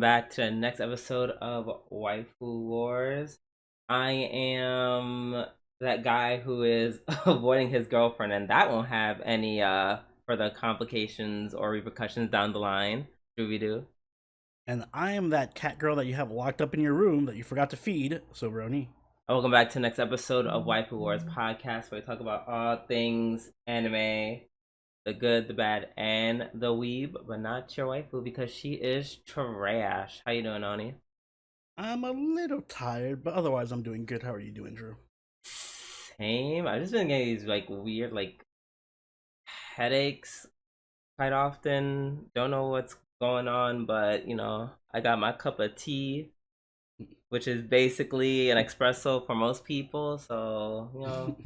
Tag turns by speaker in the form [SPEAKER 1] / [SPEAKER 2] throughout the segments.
[SPEAKER 1] back to the next episode of Waifu Wars. I am that guy who is avoiding his girlfriend, and that won't have any further complications or repercussions down the line. Shooby do.
[SPEAKER 2] And I am that cat girl that you have locked up in your room that you forgot to feed, Sobroni.
[SPEAKER 1] Welcome back to the next episode of Waifu Wars podcast, where we talk about all things anime, the good, the bad, and the weeb, but not your waifu because she is trash. How you doing, Oni?
[SPEAKER 2] I'm a little tired, but otherwise I'm doing good. How are you doing, Drew?
[SPEAKER 1] Same. I've just been getting these weird headaches quite often. Don't know what's going on, but I got my cup of tea, which is basically an espresso for most people. So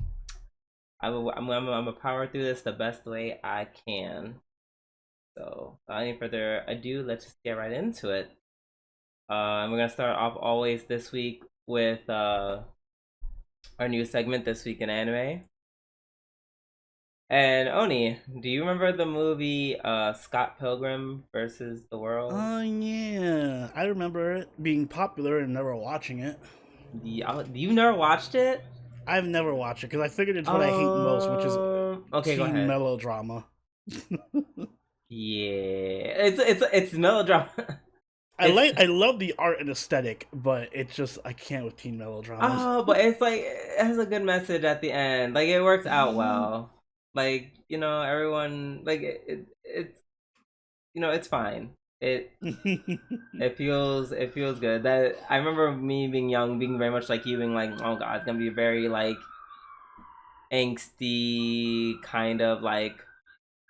[SPEAKER 1] I'm gonna power through this the best way I can. So without any further ado, let's just get right into it. And we're gonna start off always this week with our new segment, This Week in Anime. And Oni, do you remember the movie Scott Pilgrim versus the World?
[SPEAKER 2] Oh, yeah. I remember it being popular and never watching it.
[SPEAKER 1] You never watched it?
[SPEAKER 2] I've never watched it because I figured it's what I hate most, which is
[SPEAKER 1] okay, go
[SPEAKER 2] teen
[SPEAKER 1] ahead.
[SPEAKER 2] melodrama.
[SPEAKER 1] Yeah, it's melodrama.
[SPEAKER 2] I love the art and aesthetic, but it's just I can't with teen melodramas.
[SPEAKER 1] Oh, but it's it has a good message at the end. Like it works out well. Everyone it's it's fine. It feels good. That I remember me being young, being very much like you, being like, oh god, it's gonna be a very angsty kind of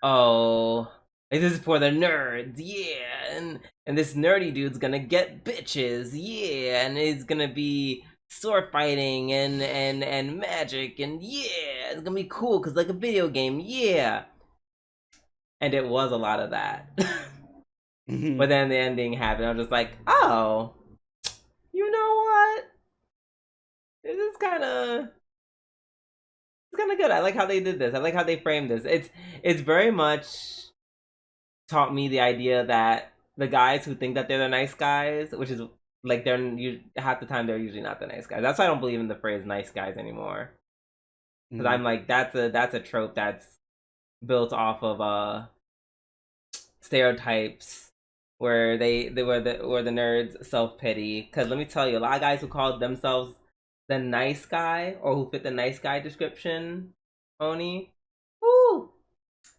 [SPEAKER 1] oh, this is for the nerds, yeah, and this nerdy dude's gonna get bitches, yeah, and he's gonna be sword fighting and magic, and yeah, it's gonna be cool because like a video game, yeah. And it was a lot of that. But then the ending happened. I was just like, oh, you know what? This is kind of good. I like how they did this. I like how they framed this. It's very much taught me the idea that the guys who think that they're the nice guys, which is half the time they're usually not the nice guys. That's why I don't believe in the phrase "nice guys" anymore. Because I'm like, that's a trope that's built off of stereotypes where where the nerds self pity. Because let me tell you, a lot of guys who call themselves the nice guy or who fit the nice guy description, Oni, whoo,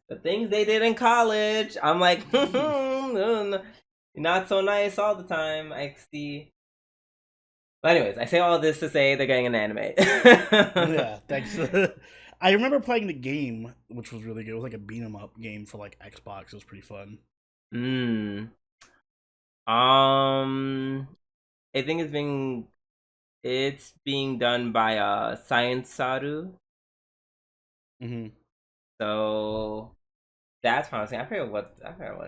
[SPEAKER 1] the things they did in college, I'm like, not so nice all the time. I see. But anyways, I say all this to say they're getting an anime.
[SPEAKER 2] Yeah, thanks. I remember playing the game, which was really good. It was like a beat 'em up game for Xbox. It was pretty fun.
[SPEAKER 1] I think it's being done by Science Saru. So that's promising. I forget what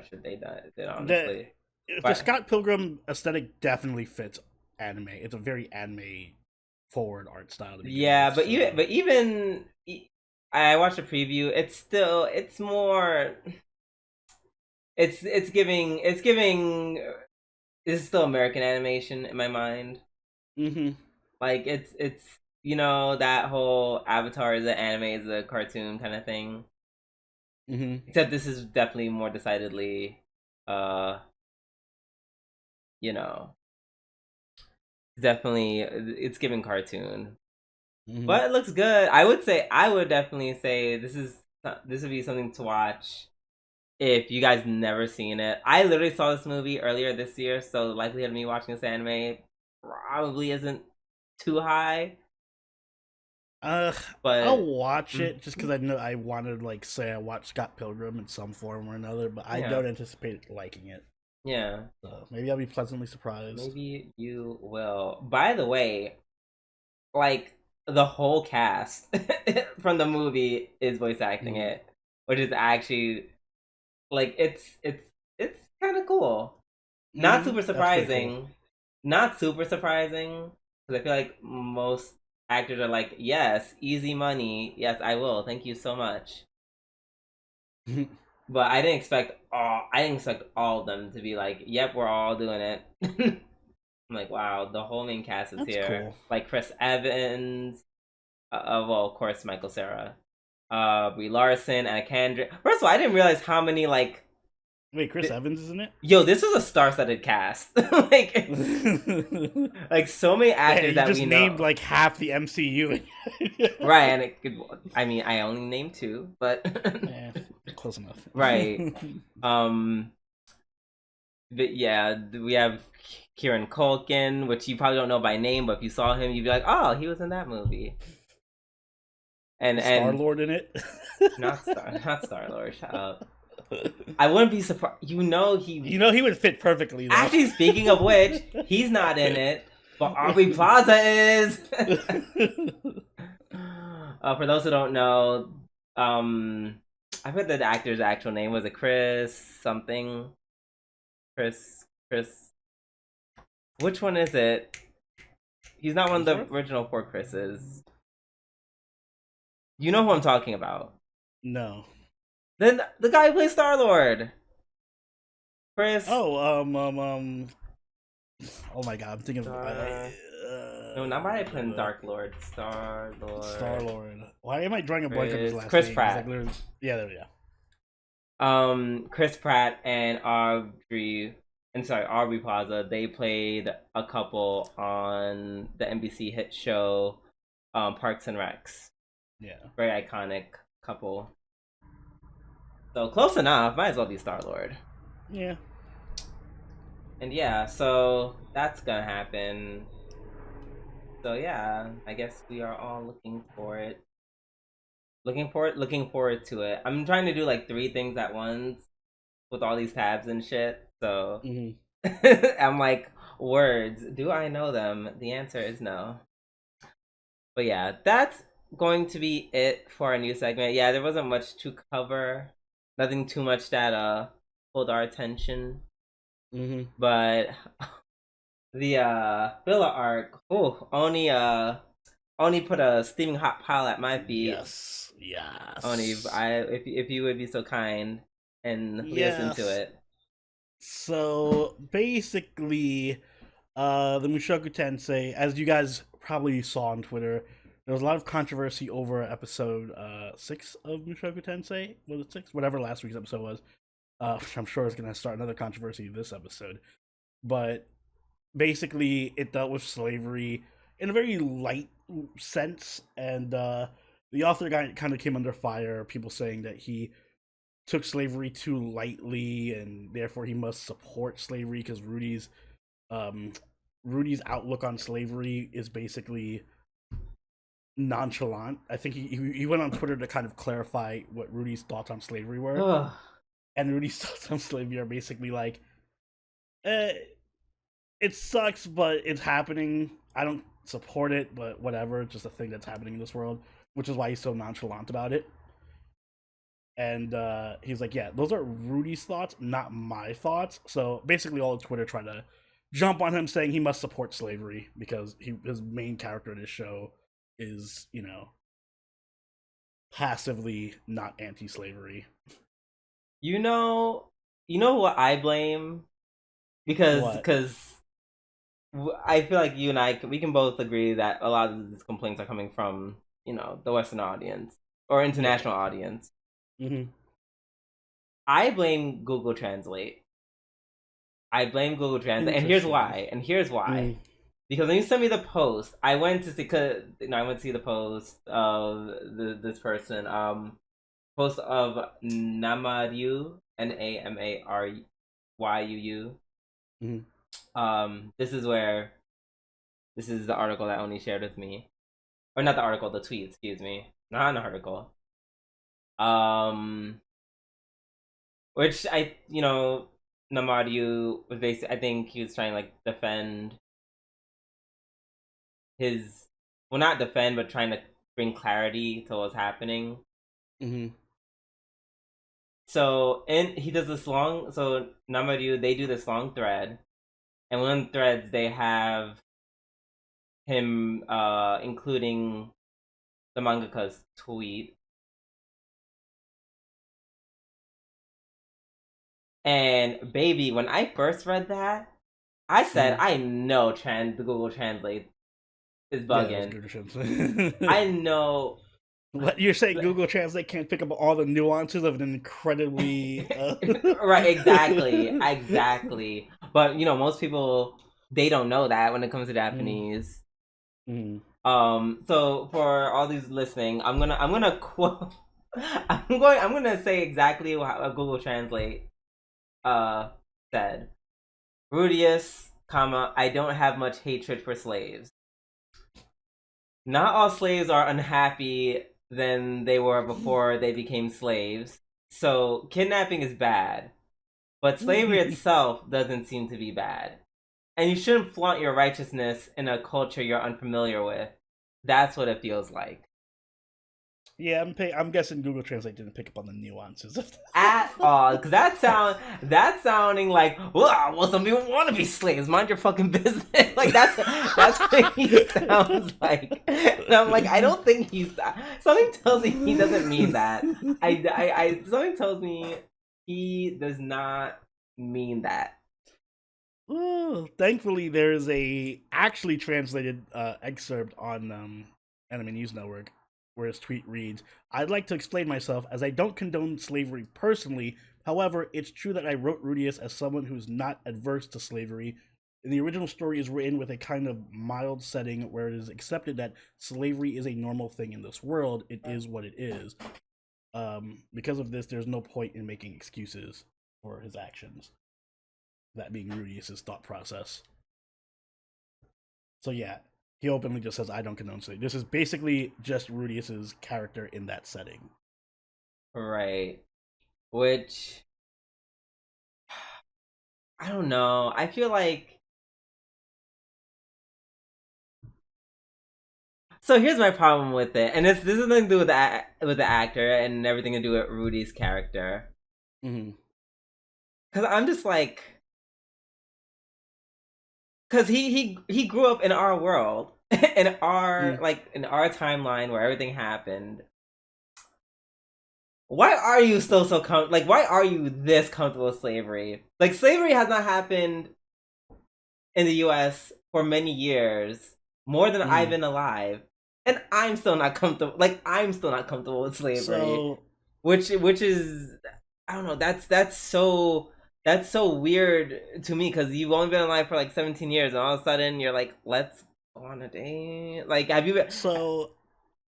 [SPEAKER 1] should they did honestly.
[SPEAKER 2] The Scott Pilgrim aesthetic definitely fits anime. It's a very anime forward art style.
[SPEAKER 1] Yeah, but even I watched a preview. It's more. It's giving. This is still American animation in my mind. Like it's that whole Avatar is an anime is a cartoon kind of thing. Except this is definitely more decidedly, definitely it's giving cartoon, but it looks good. I would definitely say this would be something to watch if you guys never seen it. I literally saw this movie earlier this year, so the likelihood of me watching this anime probably isn't too high.
[SPEAKER 2] But I'll watch it just because I know I wanted to say I watched Scott Pilgrim in some form or another, but I don't anticipate liking it.
[SPEAKER 1] Yeah.
[SPEAKER 2] So maybe I'll be pleasantly surprised.
[SPEAKER 1] Maybe you will. By the way, the whole cast from the movie is voice acting it, which is actually it's kind of cool. Not super surprising. Cool. Not super surprising because I feel like most actors are like, yes, easy money. Yes, I will. Thank you so much. but I didn't expect all of them to be like, "Yep, we're all doing it." I'm like, wow, the whole main cast is
[SPEAKER 2] That's
[SPEAKER 1] here.
[SPEAKER 2] cool.
[SPEAKER 1] Like Chris Evans, well, of course, Michael Cera, Brie Larson, and Kendrick. First of all, I didn't realize how many like.
[SPEAKER 2] Wait, Chris Evans is in it?
[SPEAKER 1] Yo, this is a star-studded cast. like, like so many
[SPEAKER 2] Yeah,
[SPEAKER 1] actors
[SPEAKER 2] you
[SPEAKER 1] that
[SPEAKER 2] just
[SPEAKER 1] we
[SPEAKER 2] named
[SPEAKER 1] know.
[SPEAKER 2] like half the MCU.
[SPEAKER 1] Right, and it could. I mean, I only named two, but
[SPEAKER 2] Yeah, close enough.
[SPEAKER 1] right. Um, but yeah, we have Kieran Culkin, which you probably don't know by name, but if you saw him, you'd be like, "Oh, he was in that movie."
[SPEAKER 2] Star
[SPEAKER 1] And
[SPEAKER 2] Lord in it.
[SPEAKER 1] not Star Lord. Shut up. I wouldn't be surprised.
[SPEAKER 2] You know he would fit perfectly though.
[SPEAKER 1] Actually, speaking of which, he's not in it, but Aubrey Plaza is. For those who don't know, I forget the actor's actual name. Was it Chris something? Chris. Which one is it? He's not one of the original four Chris's. You know who I'm talking about?
[SPEAKER 2] No.
[SPEAKER 1] Then the guy who plays Star Lord. Chris.
[SPEAKER 2] Oh, oh my god, I'm thinking
[SPEAKER 1] no, not why I put in Dark Lord. Star
[SPEAKER 2] Lord. Why am I drawing a blank on his last
[SPEAKER 1] Chris
[SPEAKER 2] name?
[SPEAKER 1] Pratt.
[SPEAKER 2] Like, yeah, there we go.
[SPEAKER 1] Chris Pratt and Aubrey Plaza, they played a couple on the NBC hit show Parks and Recs.
[SPEAKER 2] Yeah.
[SPEAKER 1] Very iconic couple. So close enough. Might as well be Star Lord.
[SPEAKER 2] Yeah.
[SPEAKER 1] And yeah, so that's gonna happen. So yeah, I guess we are all looking for it. Looking forward to it. I'm trying to do like 3 things at once with all these tabs and shit. So I'm like, words, do I know them? The answer is no. But yeah, that's going to be it for our new segment. Yeah, there wasn't much to cover. Nothing too much that pulled our attention. But the filler arc, Oni put a steaming hot pile at my feet.
[SPEAKER 2] Yes.
[SPEAKER 1] Oni, if you would be so kind and listen to it.
[SPEAKER 2] So basically, the Mushoku Tensei, as you guys probably saw on Twitter, there was a lot of controversy over episode 6 of Mushoku Tensei. Was it 6? Whatever last week's episode was. I'm sure it's going to start another controversy this episode. But basically, it dealt with slavery in a very light sense, and the author kind of came under fire. People saying that he took slavery too lightly, and therefore he must support slavery because Rudy's outlook on slavery is basically nonchalant. I think he went on Twitter to kind of clarify what Rudy's thoughts on slavery were, and Rudy's thoughts on slavery are basically like, it sucks, but it's happening. I don't support it, but whatever. It's just a thing that's happening in this world, which is why he's so nonchalant about it. And he's like, yeah, those are Rudy's thoughts, not my thoughts. So basically, all of Twitter tried to jump on him saying he must support slavery because his main character in his show is, passively not anti-slavery.
[SPEAKER 1] You know what I blame? Because I feel like you and we can both agree that a lot of these complaints are coming from, the Western audience or international audience. I blame Google Translate. And here's why. Because when you sent me the post, I went to see the post of this person, post of Namaryu, Namaryu. This is the article that Oni shared with me, or not the article, the tweet. Excuse me, not an article. Which Namaryu was basically, I think he was trying to like defend his, well, not defend, but trying to bring clarity to what's happening. So, and he does this long, so Namaryu, they do this long thread, and one of the threads they have him including the mangaka's tweet. And baby, when I first read that, I said,
[SPEAKER 2] Mhm.
[SPEAKER 1] I know the Google Translate is
[SPEAKER 2] Yeah, it was
[SPEAKER 1] bugging.
[SPEAKER 2] Google Translate.
[SPEAKER 1] I know.
[SPEAKER 2] What you're saying? Google Translate can't pick up all the nuances of an incredibly.
[SPEAKER 1] Right, exactly, exactly. But most people, they don't know that when it comes to
[SPEAKER 2] Mm,
[SPEAKER 1] Japanese.
[SPEAKER 2] mm.
[SPEAKER 1] So for all these listening, I'm gonna quote. I'm gonna say exactly what Google Translate uh said. Rudius, comma, I don't have much hatred for slaves. Not all slaves are unhappy than they were before they became slaves. So kidnapping is bad, but slavery itself doesn't seem to be bad. And you shouldn't flaunt your righteousness in a culture you're unfamiliar with. That's what it feels like.
[SPEAKER 2] Yeah, I'm guessing Google Translate didn't pick up on the nuances of
[SPEAKER 1] At all, because that's sounding like, well, some people want to be slaves. Mind your fucking business. Like that's what he sounds like. And I'm like, I don't think he's. Something tells me he doesn't mean that. Something tells me he does not mean that.
[SPEAKER 2] Ooh, thankfully, there is a actually translated excerpt on Anime News Network where his tweet reads, I'd like to explain myself as I don't condone slavery personally. However, it's true that I wrote Rudius as someone who's not adverse to slavery. And the original story is written with a kind of mild setting where it is accepted that slavery is a normal thing in this world. It is what it is. Because of this, there's no point in making excuses for his actions. That being Rudius's thought process. So yeah, he openly just says, "I don't condone slavery." This is basically just Rudius's character in that setting.
[SPEAKER 1] Right. Which I don't know. I feel like so. Here's my problem with it, and this has nothing to do with the actor and everything to do with Rudy's character.
[SPEAKER 2] Mm-hmm.
[SPEAKER 1] Because I'm just like, because he grew up in our world, in our
[SPEAKER 2] Mm.
[SPEAKER 1] like in our timeline where everything happened. Why are you still so like? Why are you this comfortable with slavery? Like slavery has not happened in the U.S. for many years, more than I've
[SPEAKER 2] Mm.
[SPEAKER 1] been alive, and I'm still not comfortable. Like I'm still not comfortable with slavery,
[SPEAKER 2] So
[SPEAKER 1] which is I don't know. That's so weird to me because you've only been alive for like 17 years, and all of a sudden you're like, let's go on a date. Like, have you been?
[SPEAKER 2] so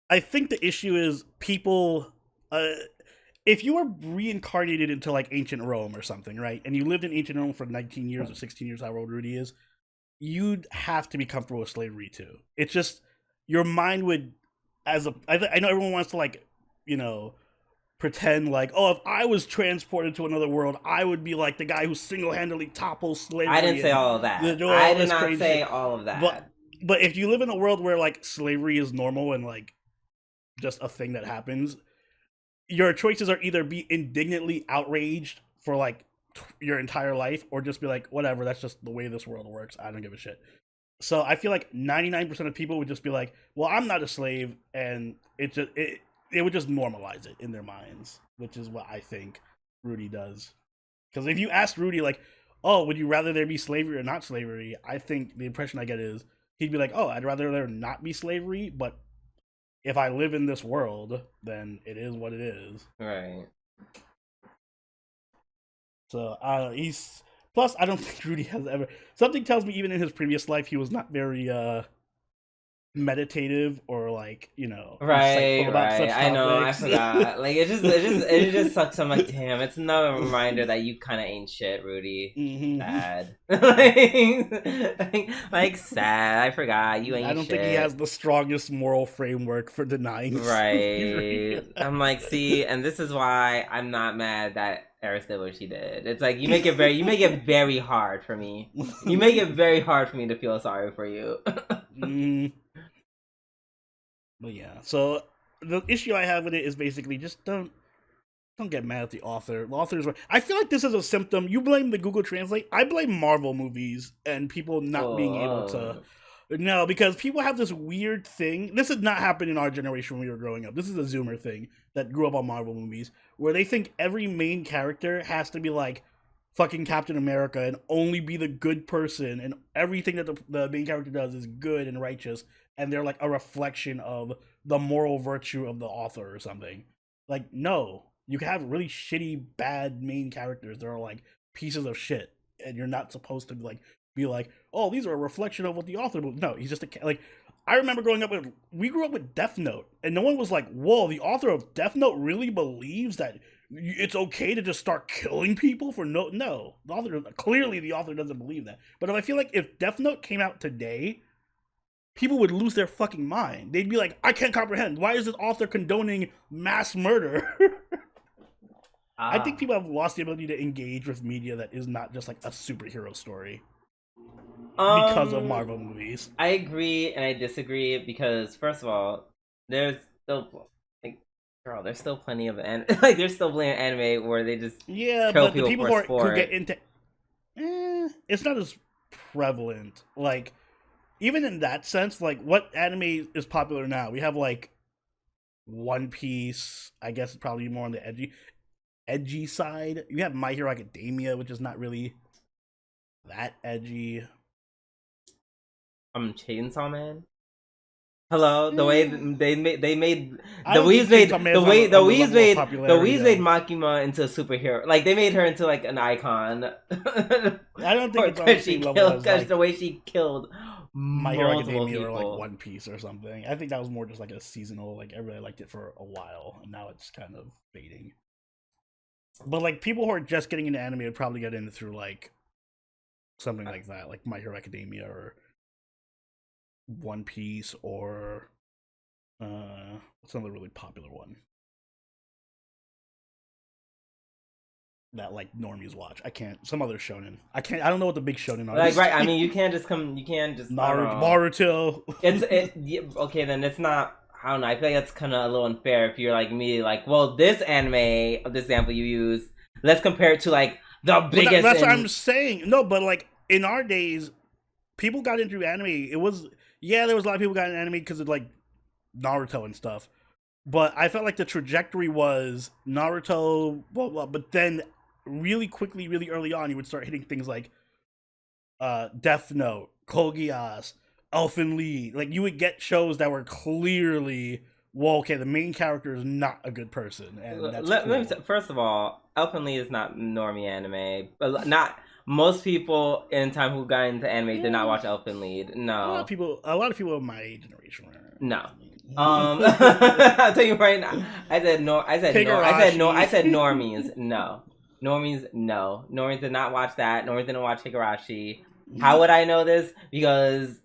[SPEAKER 2] I think the issue is people. Uh, if you were reincarnated into like ancient Rome or something, right, and you lived in ancient Rome for 19 years or 16 years, however old Rudy is, you'd have to be comfortable with slavery too. It's just your mind would, I know everyone wants to like, you know, pretend like, oh, if I was transported to another world, I would be like the guy who single handedly topples
[SPEAKER 1] I didn't
[SPEAKER 2] slavery
[SPEAKER 1] say
[SPEAKER 2] and
[SPEAKER 1] all of that.
[SPEAKER 2] do
[SPEAKER 1] I
[SPEAKER 2] all
[SPEAKER 1] did
[SPEAKER 2] this
[SPEAKER 1] not
[SPEAKER 2] crazy
[SPEAKER 1] say
[SPEAKER 2] shit.
[SPEAKER 1] all of
[SPEAKER 2] But
[SPEAKER 1] that.
[SPEAKER 2] but if you live in a world where like slavery is normal and like just a thing that happens, your choices are either be indignantly outraged for like your entire life or just be like, whatever, that's just the way this world works. I don't give a shit. So I feel like 99% of people would just be like, well, I'm not a slave, and it would just normalize it in their minds, which is what I think Rudy does. Because if you ask Rudy like, oh, would you rather there be slavery or not slavery, I think the impression I get is he'd be like, oh, I'd rather there not be slavery, but if I live in this world, then it is what it is.
[SPEAKER 1] Right.
[SPEAKER 2] So he's plus I don't think Rudy has ever, something tells me even in his previous life he was not very meditative or like, you know, insightful
[SPEAKER 1] Right,
[SPEAKER 2] about
[SPEAKER 1] right.
[SPEAKER 2] such
[SPEAKER 1] I know. I
[SPEAKER 2] topics.
[SPEAKER 1] forgot. Like it just sucks. I'm like, damn. It's another reminder that you kind of ain't shit, Rudy.
[SPEAKER 2] Hmm.
[SPEAKER 1] Sad. like sad. I forgot you
[SPEAKER 2] I
[SPEAKER 1] ain't
[SPEAKER 2] don't think he has
[SPEAKER 1] shit.
[SPEAKER 2] the strongest moral framework for denying
[SPEAKER 1] Right.
[SPEAKER 2] slavery.
[SPEAKER 1] I'm like, see, and this is why I'm not mad that Eris did what she did. It's like you make it very hard for me. You make it very hard for me to feel sorry for you.
[SPEAKER 2] Mm, but yeah, so the issue I have with it is basically just don't get mad at the author. The author is right. I feel like this is a symptom. You blame the Google Translate. I blame Marvel movies and people not being able to.
[SPEAKER 1] Oh.
[SPEAKER 2] No, because people have this weird thing. This did not happen in our generation when we were growing up. This is a Zoomer thing that grew up on Marvel movies, where they think every main character has to be like fucking Captain America and only be the good person, and everything that the main character does is good and righteous, and they're like a reflection of the moral virtue of the author or something. Like, no, you can have really shitty, bad main characters that are like pieces of shit, and you're not supposed to be like, oh, these are a reflection of what the author. No, he's just like. I remember we grew up with Death Note, and no one was like, whoa, the author of Death Note really believes that it's okay to just start killing people for no. Clearly the author doesn't believe that. But I feel like if Death Note came out today, people would lose their fucking mind. They'd be like, I can't comprehend. Why is this author condoning mass murder? I think people have lost the ability to engage with media that is not just like a superhero story. Because of Marvel movies.
[SPEAKER 1] I agree and I disagree because, first of all, there's still there's still plenty of there's still plenty of anime where they just
[SPEAKER 2] but the people who get into it's not as prevalent. Like, even in that sense, like, what anime is popular now? We have like One Piece. I guess it's probably more on the edgy side. You have My Hero Academia, which is not really that edgy.
[SPEAKER 1] Chainsaw Man. Hello, the way they made the Weaves made Makima into a superhero. Like, they made her into like an icon.
[SPEAKER 2] I don't think it's on the same level as like,
[SPEAKER 1] the way she killed
[SPEAKER 2] My Hero Academia or like One Piece or something. I think that was more just like a seasonal. Like, everybody liked it for a while, and now it's kind of fading. But like, people who are just getting into anime would probably get in through like something like that, like My Hero Academia or One Piece, or what's another really popular one that like normies watch? Some other shonen. I don't know what the big shonen are.
[SPEAKER 1] Like, right, I mean, you can't just
[SPEAKER 2] Naruto.
[SPEAKER 1] Okay, then it's not, I don't know, I feel like that's kind of a little unfair if you're like me, like, well, this anime, of the example you use, let's compare it to like the biggest.
[SPEAKER 2] That's what I'm saying. No, but like, in our days, people got into anime. There was a lot of people got into anime because of like Naruto and stuff. But I felt like the trajectory was Naruto, blah, blah, but then really quickly, really early on, you would start hitting things like Death Note, Code Geass, Elfen Lied. Like, you would get shows that were clearly, well, okay, the main character is not a good person. And that's cool.
[SPEAKER 1] First of all, Elfen Lied is not normie anime. Not most people in time who got into anime did not watch Elfen Lied. No,
[SPEAKER 2] a lot of people of my generation were.
[SPEAKER 1] No. I'll tell you right now. I said normies. No. Normies, no. Normies did not watch that. Normies didn't watch Higurashi. How would I know this? Because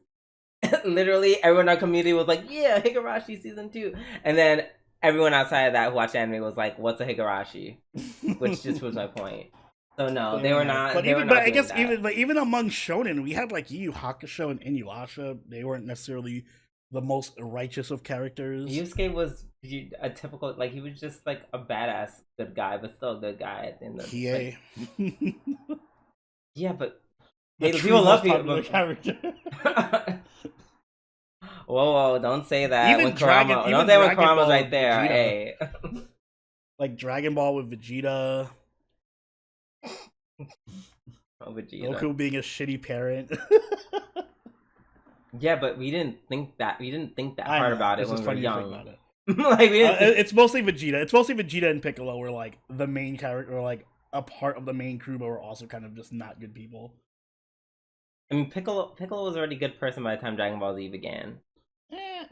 [SPEAKER 1] literally everyone in our community was like, yeah, Higurashi season 2. And then everyone outside of that who watched anime was like, what's a Higurashi? Which just proves my point. So no, they were not. But I guess
[SPEAKER 2] even among shonen, we had like Yu Yu Hakusho and Inuyasha. They weren't necessarily the most righteous of characters.
[SPEAKER 1] Yusuke was a typical, like, he was just like a badass good guy, but still a good guy at the end of the day. Yeah, but people love people.
[SPEAKER 2] Character.
[SPEAKER 1] Whoa, don't say that.
[SPEAKER 2] Even
[SPEAKER 1] when Kurama's right there. Vegeta. Hey.
[SPEAKER 2] Like Dragon Ball with Vegeta.
[SPEAKER 1] Oh, Vegeta.
[SPEAKER 2] Goku being a shitty parent.
[SPEAKER 1] Yeah, but we didn't think that hard about it when we were young.
[SPEAKER 2] Like, it's mostly Vegeta. It's mostly Vegeta and Piccolo were like the main character, or like a part of the main crew, but were also kind of just not good people.
[SPEAKER 1] I mean, Piccolo was already a good person by the time Dragon Ball Z began.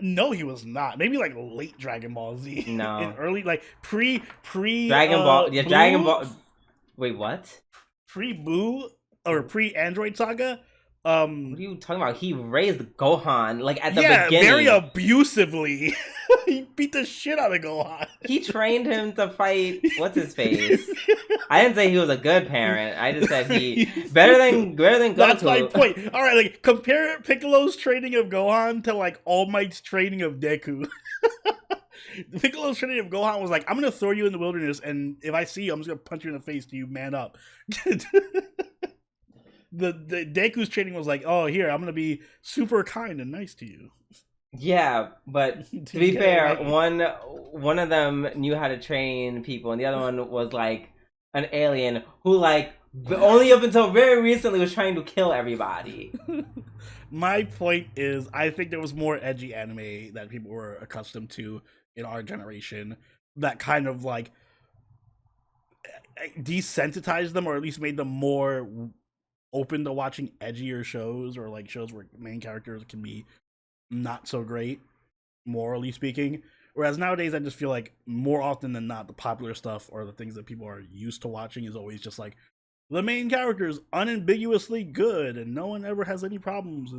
[SPEAKER 2] No, he was not. Maybe like late Dragon Ball Z.
[SPEAKER 1] No,
[SPEAKER 2] in early, like pre
[SPEAKER 1] Dragon Ball. Yeah, Boo? Dragon Ball. Wait, what?
[SPEAKER 2] Pre Boo or pre Android Saga.
[SPEAKER 1] What are you talking about? He raised Gohan like at the beginning.
[SPEAKER 2] Yeah, very abusively. He beat the shit out of Gohan.
[SPEAKER 1] He trained him to fight. What's his face? I didn't say he was a good parent. I just said he better than Goku.
[SPEAKER 2] That's my point. All right, like, compare Piccolo's training of Gohan to like All Might's training of Deku. Piccolo's training of Gohan was like, I'm gonna throw you in the wilderness, and if I see you, I'm just gonna punch you in the face till you man up. The Deku's training was like, oh, here, I'm gonna be super kind and nice to you.
[SPEAKER 1] Yeah, but to be fair, one of them knew how to train people, and the other one was like an alien who like but only up until very recently was trying to kill everybody.
[SPEAKER 2] My point is, I think there was more edgy anime that people were accustomed to in our generation that kind of like desensitized them, or at least made them more open to watching edgier shows, or like shows where main characters can be not so great, morally speaking. Whereas nowadays, I just feel like more often than not, the popular stuff or the things that people are used to watching is always just like the main character is unambiguously good and no one ever has any problems.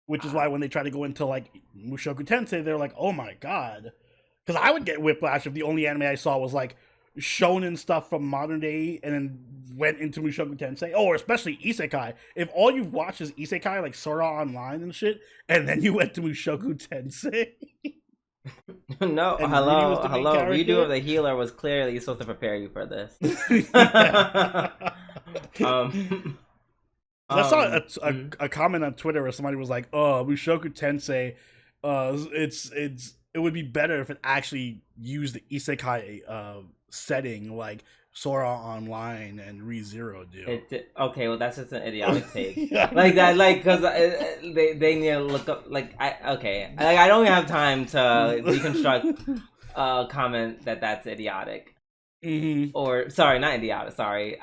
[SPEAKER 2] Which is why when they try to go into like Mushoku Tensei, they're like, oh my god. Because I would get whiplash if the only anime I saw was like shonen stuff from modern day and then went into Mushoku Tensei. Oh, or especially Isekai. If all you've watched is Isekai, like Sword Art Online and shit, and then you went to Mushoku Tensei.
[SPEAKER 1] No,
[SPEAKER 2] and
[SPEAKER 1] hello. Redo of the healer was clearly supposed to prepare you for this.
[SPEAKER 2] I saw a comment on Twitter where somebody was like, "Oh, Mushoku Tensei, it would be better if it actually used the isekai setting like Sora Online and ReZero do."
[SPEAKER 1] Okay, well that's just an idiotic take. Like that, like because they need to look up. Like I don't even have time to deconstruct a comment that's idiotic.
[SPEAKER 2] Mm-hmm.
[SPEAKER 1] Or sorry, not idiotic. Sorry,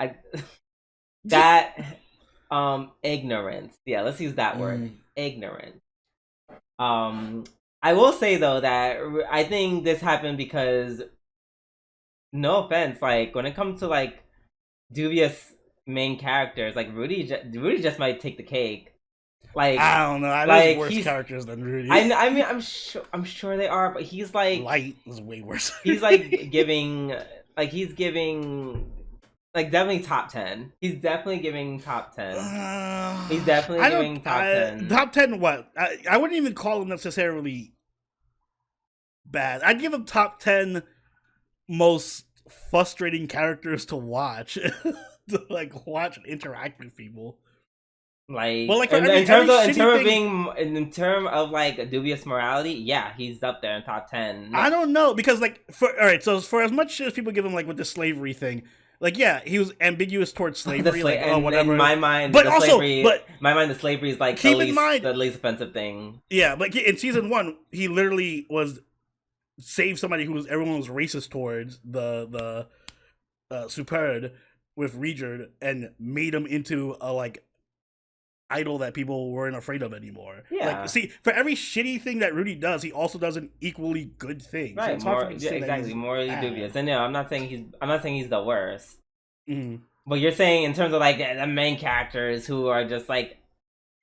[SPEAKER 1] that ignorance. Yeah, let's use that word. Ignorance. I will say though that I think this happened because, no offense, like when it comes to like dubious main characters, like Rudy just might take the cake. Like
[SPEAKER 2] I don't know, there's worse characters than Rudy.
[SPEAKER 1] I mean, I'm sure they are, but he's like
[SPEAKER 2] Light is way worse.
[SPEAKER 1] He's like giving like definitely top 10. He's definitely giving top 10. He's definitely giving top 10.
[SPEAKER 2] Top 10 what? I wouldn't even call him necessarily bad. I'd give him top 10 most frustrating characters to watch. To like watch and interact with people.
[SPEAKER 1] Like, well, like in terms of like dubious morality, yeah, he's up there in top 10.
[SPEAKER 2] I don't know, because like so for as much as people give him like with the slavery thing, like yeah, he was ambiguous towards slavery, whatever.
[SPEAKER 1] In my mind,
[SPEAKER 2] but
[SPEAKER 1] the slavery is like the least offensive thing.
[SPEAKER 2] Yeah, but in season 1, he literally was saved somebody who everyone was racist towards, the Superd with Regerd, and made him into a like idol that people weren't afraid of anymore.
[SPEAKER 1] Yeah.
[SPEAKER 2] Like, see, for every shitty thing that Rudy does, he also does an equally good thing.
[SPEAKER 1] Right, so exactly, morally dubious. And no, I'm not saying he's the worst.
[SPEAKER 2] Mm-hmm.
[SPEAKER 1] But you're saying in terms of like the main characters who are just like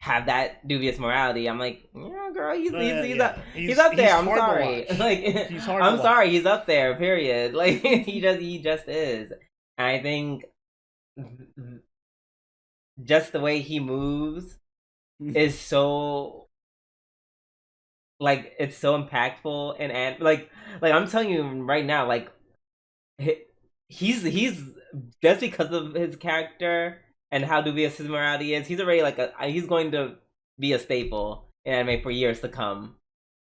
[SPEAKER 1] have that dubious morality, I'm like, yeah, girl, he's up there. I'm sorry. Like, I'm sorry, he's up there. Period. Like he just is. And I think just the way he moves is so like, it's so impactful, and like I'm telling you right now, like he's just because of his character and how dubious his morality is, he's already like he's going to be a staple in anime for years to come.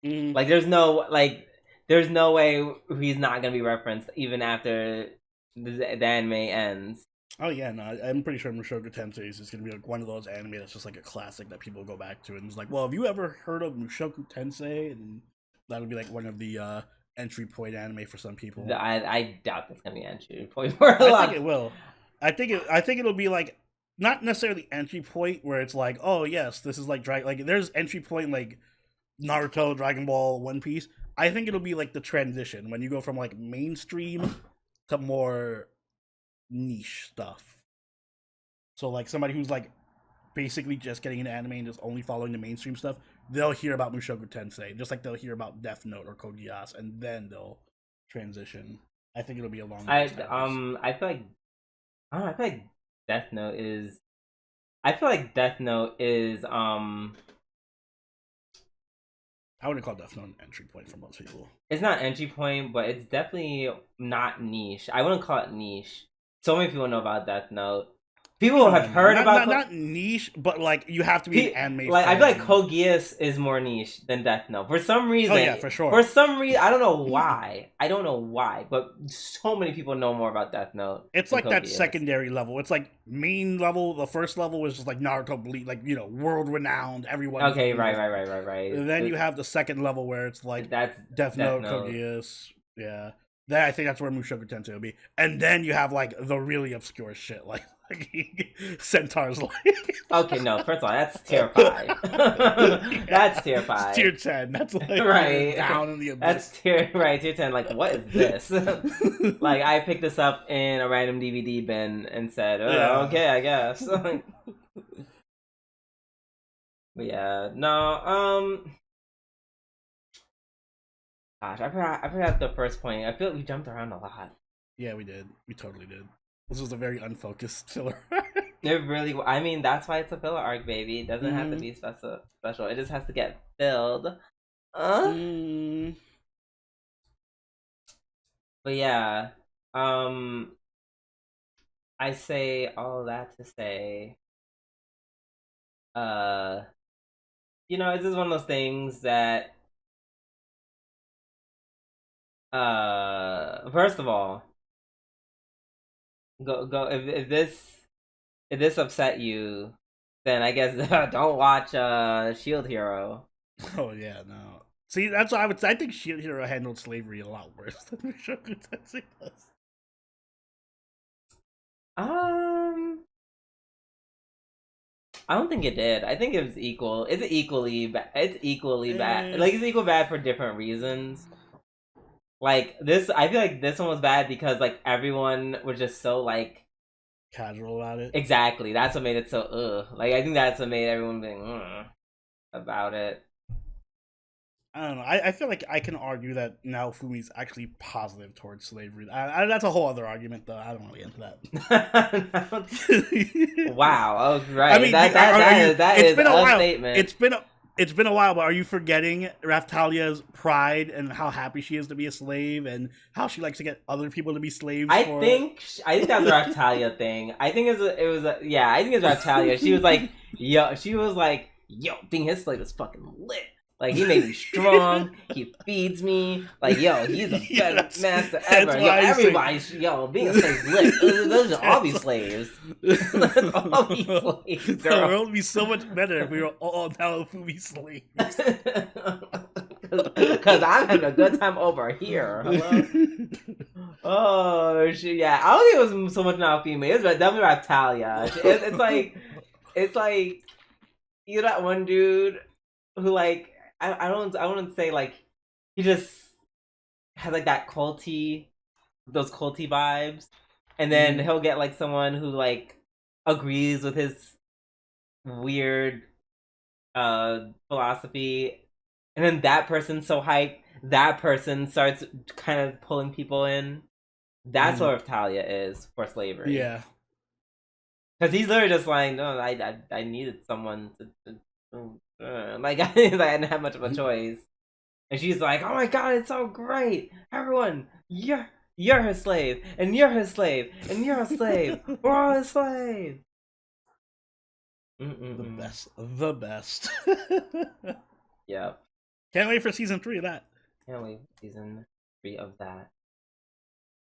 [SPEAKER 1] Like there's no way he's not gonna be referenced even after the anime ends.
[SPEAKER 2] Oh yeah, no, I'm pretty sure Mushoku Tensei is going to be like one of those anime that's just like a classic that people go back to, and it's like, well, have you ever heard of Mushoku Tensei? And that'll be like one of the entry point anime for some people.
[SPEAKER 1] I doubt that's going to be entry point for a lot.
[SPEAKER 2] I think it will. I think it'll be like not necessarily entry point where it's like, oh yes, this is like like there's entry point like Naruto, Dragon Ball, One Piece. I think it'll be like the transition when you go from like mainstream to more niche stuff. So like somebody who's like basically just getting into anime and just only following the mainstream stuff, they'll hear about Mushoku Tensei, just like they'll hear about Death Note or Code Geass, and then they'll transition. I think it'll be a long.
[SPEAKER 1] I feel like Death Note is. I feel like Death Note is.
[SPEAKER 2] I wouldn't call Death Note an entry point for most people.
[SPEAKER 1] It's not entry point, but it's definitely not niche. I wouldn't call it niche. So many people know about Death Note. People have heard about
[SPEAKER 2] not niche, but like you have to be an anime
[SPEAKER 1] like
[SPEAKER 2] fan.
[SPEAKER 1] I feel like Code Geass is more niche than Death Note for some reason.
[SPEAKER 2] Oh yeah, for sure.
[SPEAKER 1] For some reason, I don't know why. I don't know why, but so many people know more about Death Note.
[SPEAKER 2] It's like
[SPEAKER 1] Code
[SPEAKER 2] that
[SPEAKER 1] Geass.
[SPEAKER 2] secondary level. It's like main level. The first level was just like Naruto Bleach, like world renowned. Everyone.
[SPEAKER 1] Okay, right.
[SPEAKER 2] And then you have the second level where it's like
[SPEAKER 1] that's
[SPEAKER 2] Death Note, Code Geass. Yeah. Then I think that's where Mushoku Tensei will be. And then you have like the really obscure shit like Centaur's Life.
[SPEAKER 1] Okay, no, first of all, that's tier 5. That's tier 5.
[SPEAKER 2] It's tier 10. That's like
[SPEAKER 1] right.
[SPEAKER 2] down in the abyss.
[SPEAKER 1] That's tier 10. Like, what is this? Like, I picked this up in a random DVD bin and said, oh, yeah. Okay, I guess. But yeah, no, gosh, I forgot the first point. I feel like we jumped around a lot.
[SPEAKER 2] Yeah, we did. We totally did. This was a very unfocused filler.
[SPEAKER 1] It really. I mean, that's why it's a filler arc, baby. It doesn't have to be special. It just has to get filled. But yeah, I say all that to say, this is one of those things that, first of all, go if this upset you, then I guess don't watch Shield Hero.
[SPEAKER 2] Oh yeah, no. See, that's what I think Shield Hero handled slavery a lot worse than Mushoku Tensei does.
[SPEAKER 1] I don't think it did. I think it was equal. It's equally bad. Like it's equal bad for different reasons. Like this, I feel like this one was bad because like everyone was just so like
[SPEAKER 2] casual about it.
[SPEAKER 1] Exactly. That's what made it so Like I think that's what made everyone be about it.
[SPEAKER 2] I don't know. I feel like I can argue that now Fumi's actually positive towards slavery. That's a whole other argument, though. I don't want to get into
[SPEAKER 1] that. Wow. Oh, right. I mean, that
[SPEAKER 2] it's
[SPEAKER 1] is
[SPEAKER 2] been a while.
[SPEAKER 1] Statement.
[SPEAKER 2] It's been a while, but are you forgetting Raphtalia's pride and how happy she is to be a slave and how she likes to get other people to be slaves?
[SPEAKER 1] I think that was a Raptalia thing. I think it was Raptalia. She was like, being his slave is fucking lit. Like, he made me strong. He feeds me. Like, he's the best master ever. Everybody's, being a slave is lit. Those are all be slaves. Let's all be slaves, girl.
[SPEAKER 2] The world would be so much better if we were all now Fumi slaves.
[SPEAKER 1] Because I'm having a good time over here. Hello? Oh, shit, yeah. I don't think it was so much now female. It was definitely Raptalia. It's like, that one dude who, like, I wouldn't say like he just has like those culty vibes, and then he'll get like someone who like agrees with his weird philosophy, and then that person's so hyped, that person starts kind of pulling people in. That's what Raptalia is for slavery.
[SPEAKER 2] Yeah,
[SPEAKER 1] because he's literally just like, no, I needed someone to like I didn't have much of a choice, and she's like, "Oh my god, it's so great! Everyone, you're her slave, and you're his slave, and you're a slave. We're all his slave."
[SPEAKER 2] The best.
[SPEAKER 1] Yep.
[SPEAKER 2] Can't wait for season 3 of that.
[SPEAKER 1] Can't wait for season 3 of that.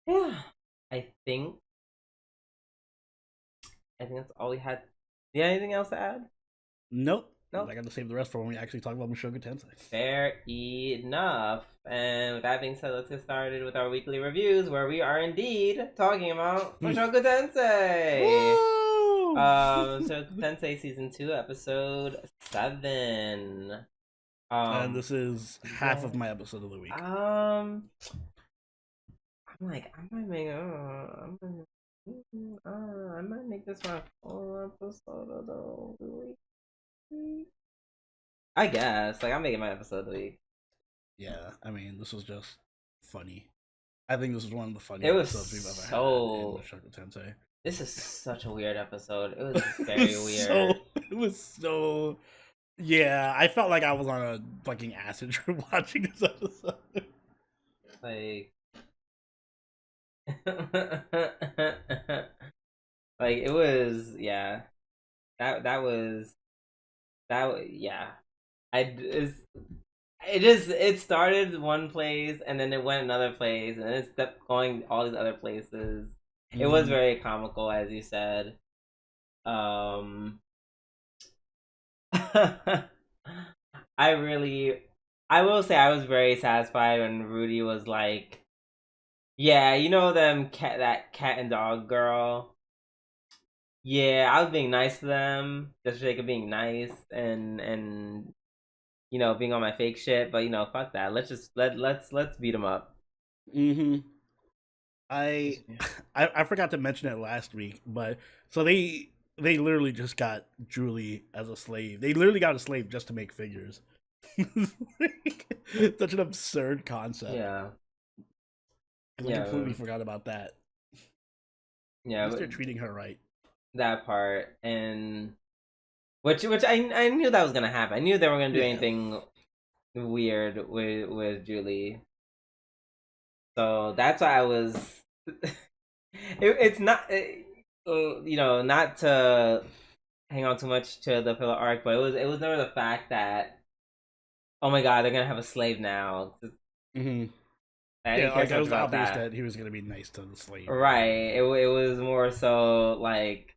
[SPEAKER 1] Yeah, I think that's all we had. Do you have anything else to add?
[SPEAKER 2] Nope. I got to save the rest for when we actually talk about Mushoku Tensei.
[SPEAKER 1] Fair enough. And with that being said, let's get started with our weekly reviews, where we are indeed talking about Mushoku Tensei.
[SPEAKER 2] Woo!
[SPEAKER 1] Mushoku Tensei Season 2, Episode 7.
[SPEAKER 2] And this is half of my episode of the week.
[SPEAKER 1] I'm like, I might make this my full episode of the week. I guess. Like, I'm making my episode of the week.
[SPEAKER 2] Yeah, I mean, this was just funny. I think this was one of the funniest episodes we've ever had in Mushoku Tensei.
[SPEAKER 1] This is such a weird episode. It was very weird.
[SPEAKER 2] It was so... Yeah, I felt like I was on a fucking acid trip watching this episode.
[SPEAKER 1] Like... Like it was, yeah. That was yeah. It started one place and then it went another place and it kept going all these other places. It was
[SPEAKER 2] Mm-hmm.
[SPEAKER 1] very comical, as you said. Um, I really, I will say, I was very satisfied when Rudy was like, "Yeah, you know that cat and dog girl. Yeah, I was being nice to them just for the sake of being nice and being on my fake shit. But fuck that. Let's beat them up."
[SPEAKER 2] Mm-hmm. I, I forgot to mention it last week, but so they literally just got Julie as a slave. They literally got a slave just to make figures. Such an absurd concept.
[SPEAKER 1] Yeah,
[SPEAKER 2] And I
[SPEAKER 1] yeah,
[SPEAKER 2] completely forgot about that. At
[SPEAKER 1] yeah.
[SPEAKER 2] least
[SPEAKER 1] But
[SPEAKER 2] they're treating her right.
[SPEAKER 1] that part and which I knew that was gonna happen. I knew they were gonna do
[SPEAKER 2] Yeah.
[SPEAKER 1] anything weird with Julie. So that's why I was. It's not, not to hang on too much to the pillar arc, but it was never the fact that, oh my god, they're gonna have a slave now.
[SPEAKER 2] Mm-hmm.
[SPEAKER 1] I
[SPEAKER 2] Yeah,
[SPEAKER 1] didn't care
[SPEAKER 2] like
[SPEAKER 1] so
[SPEAKER 2] it
[SPEAKER 1] much
[SPEAKER 2] was
[SPEAKER 1] about
[SPEAKER 2] obvious
[SPEAKER 1] that.
[SPEAKER 2] that he was gonna be nice to the slave.
[SPEAKER 1] Right. It was more so like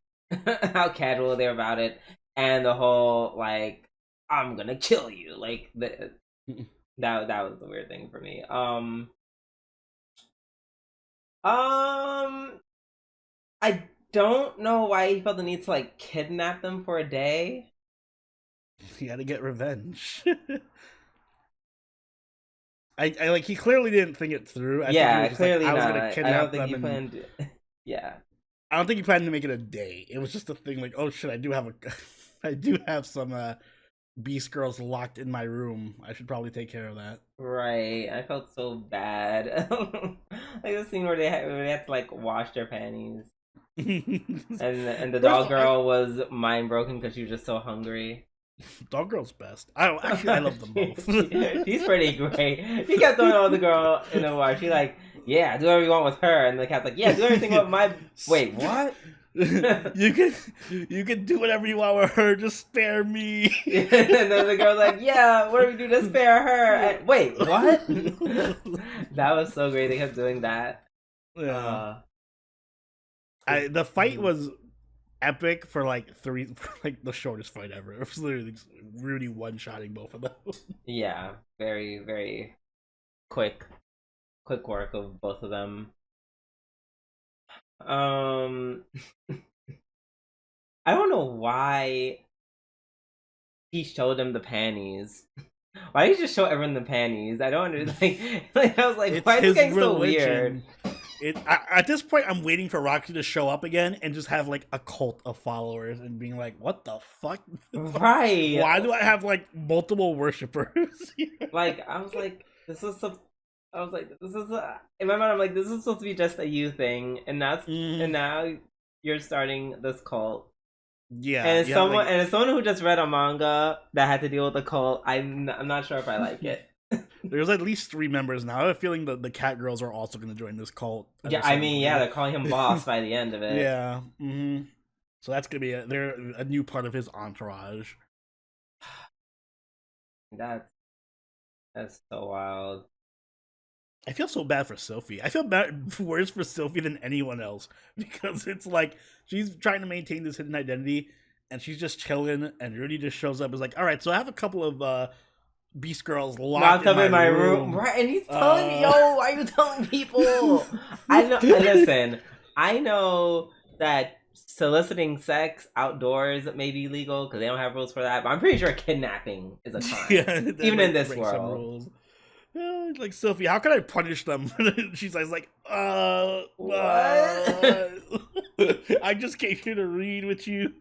[SPEAKER 1] how casual they were about it, and the whole like I'm gonna kill you like that was the weird thing for me. Um, I don't know why he felt the need to like kidnap them for a day.
[SPEAKER 2] He had to get revenge. I like he clearly didn't think it through. I think he
[SPEAKER 1] Yeah,
[SPEAKER 2] was just like,
[SPEAKER 1] clearly
[SPEAKER 2] I was
[SPEAKER 1] not.
[SPEAKER 2] gonna
[SPEAKER 1] I don't
[SPEAKER 2] kidnap
[SPEAKER 1] think
[SPEAKER 2] them,
[SPEAKER 1] you
[SPEAKER 2] and
[SPEAKER 1] planned. Yeah,
[SPEAKER 2] I don't think he planned to make it a day. It was just a thing like, oh shit, I do have a, I do have some beast girls locked in my room. I should probably take care of that.
[SPEAKER 1] right. I felt so bad. Like the scene where they had to like wash their panties. And the
[SPEAKER 2] First of
[SPEAKER 1] dog
[SPEAKER 2] all, I,
[SPEAKER 1] girl was mind broken because she was just so hungry.
[SPEAKER 2] dog girl's best. I actually I love them both.
[SPEAKER 1] She's pretty great. She kept throwing all the girl in the water. She like, yeah, do whatever you want with her, and the cat's like, yeah, do everything with my. Wait, what?
[SPEAKER 2] You can do whatever you want with her. Just spare me.
[SPEAKER 1] And then the girl's like, yeah, what do we do to spare her? And, wait, what? That was so great. They kept doing that.
[SPEAKER 2] Yeah,
[SPEAKER 1] Uh,
[SPEAKER 2] the fight was epic for like for like the shortest fight ever. It was literally just Rudy one-shotting both of them.
[SPEAKER 1] yeah, very very quick work of both of them. Um, I don't know why he showed them the panties. Why did he just show everyone the panties? I don't understand. Like I was like,
[SPEAKER 2] It's
[SPEAKER 1] why is this
[SPEAKER 2] his
[SPEAKER 1] getting so weird?
[SPEAKER 2] religion. At this point, I'm waiting for Roxy to show up again and just have like a cult of followers and being like, "What the fuck?
[SPEAKER 1] Right.
[SPEAKER 2] Why do I have like multiple worshippers?"
[SPEAKER 1] Like I was like, this is so. I was like, this is in my mind. I'm like, this is supposed to be just a you thing, and
[SPEAKER 2] Mm,
[SPEAKER 1] now you're starting this cult.
[SPEAKER 2] yeah,
[SPEAKER 1] And
[SPEAKER 2] you have like
[SPEAKER 1] as someone who just read a manga that had to deal with a cult, I'm not sure if I like it.
[SPEAKER 2] there's at least 3 members now. I have a feeling that the cat girls are also going to join this cult at
[SPEAKER 1] Yeah,
[SPEAKER 2] a
[SPEAKER 1] I
[SPEAKER 2] certain
[SPEAKER 1] mean, yeah,
[SPEAKER 2] point.
[SPEAKER 1] they're calling him boss by the end of it.
[SPEAKER 2] Yeah. So that's gonna be they're a new part of his entourage.
[SPEAKER 1] That's that's so wild.
[SPEAKER 2] I feel so bad for Sophie. I feel bad worse for Sophie than anyone else because it's like she's trying to maintain this hidden identity and she's just chilling and Rudy just shows up and is like, all right, so I have a couple of beast girls locked
[SPEAKER 1] Locked
[SPEAKER 2] in
[SPEAKER 1] up
[SPEAKER 2] my
[SPEAKER 1] in my room,
[SPEAKER 2] room.
[SPEAKER 1] right? And he's telling me, "Yo,
[SPEAKER 2] Uh
[SPEAKER 1] why are you telling people?" I know. Listen, I know that soliciting sex outdoors may be legal because they don't have rules for that. But I'm pretty sure kidnapping is a crime,
[SPEAKER 2] yeah, that
[SPEAKER 1] even in
[SPEAKER 2] might
[SPEAKER 1] this
[SPEAKER 2] break some
[SPEAKER 1] world.
[SPEAKER 2] rules. Like Sophie, how can I punish them? She's like,
[SPEAKER 1] What?
[SPEAKER 2] I just came here to read with you.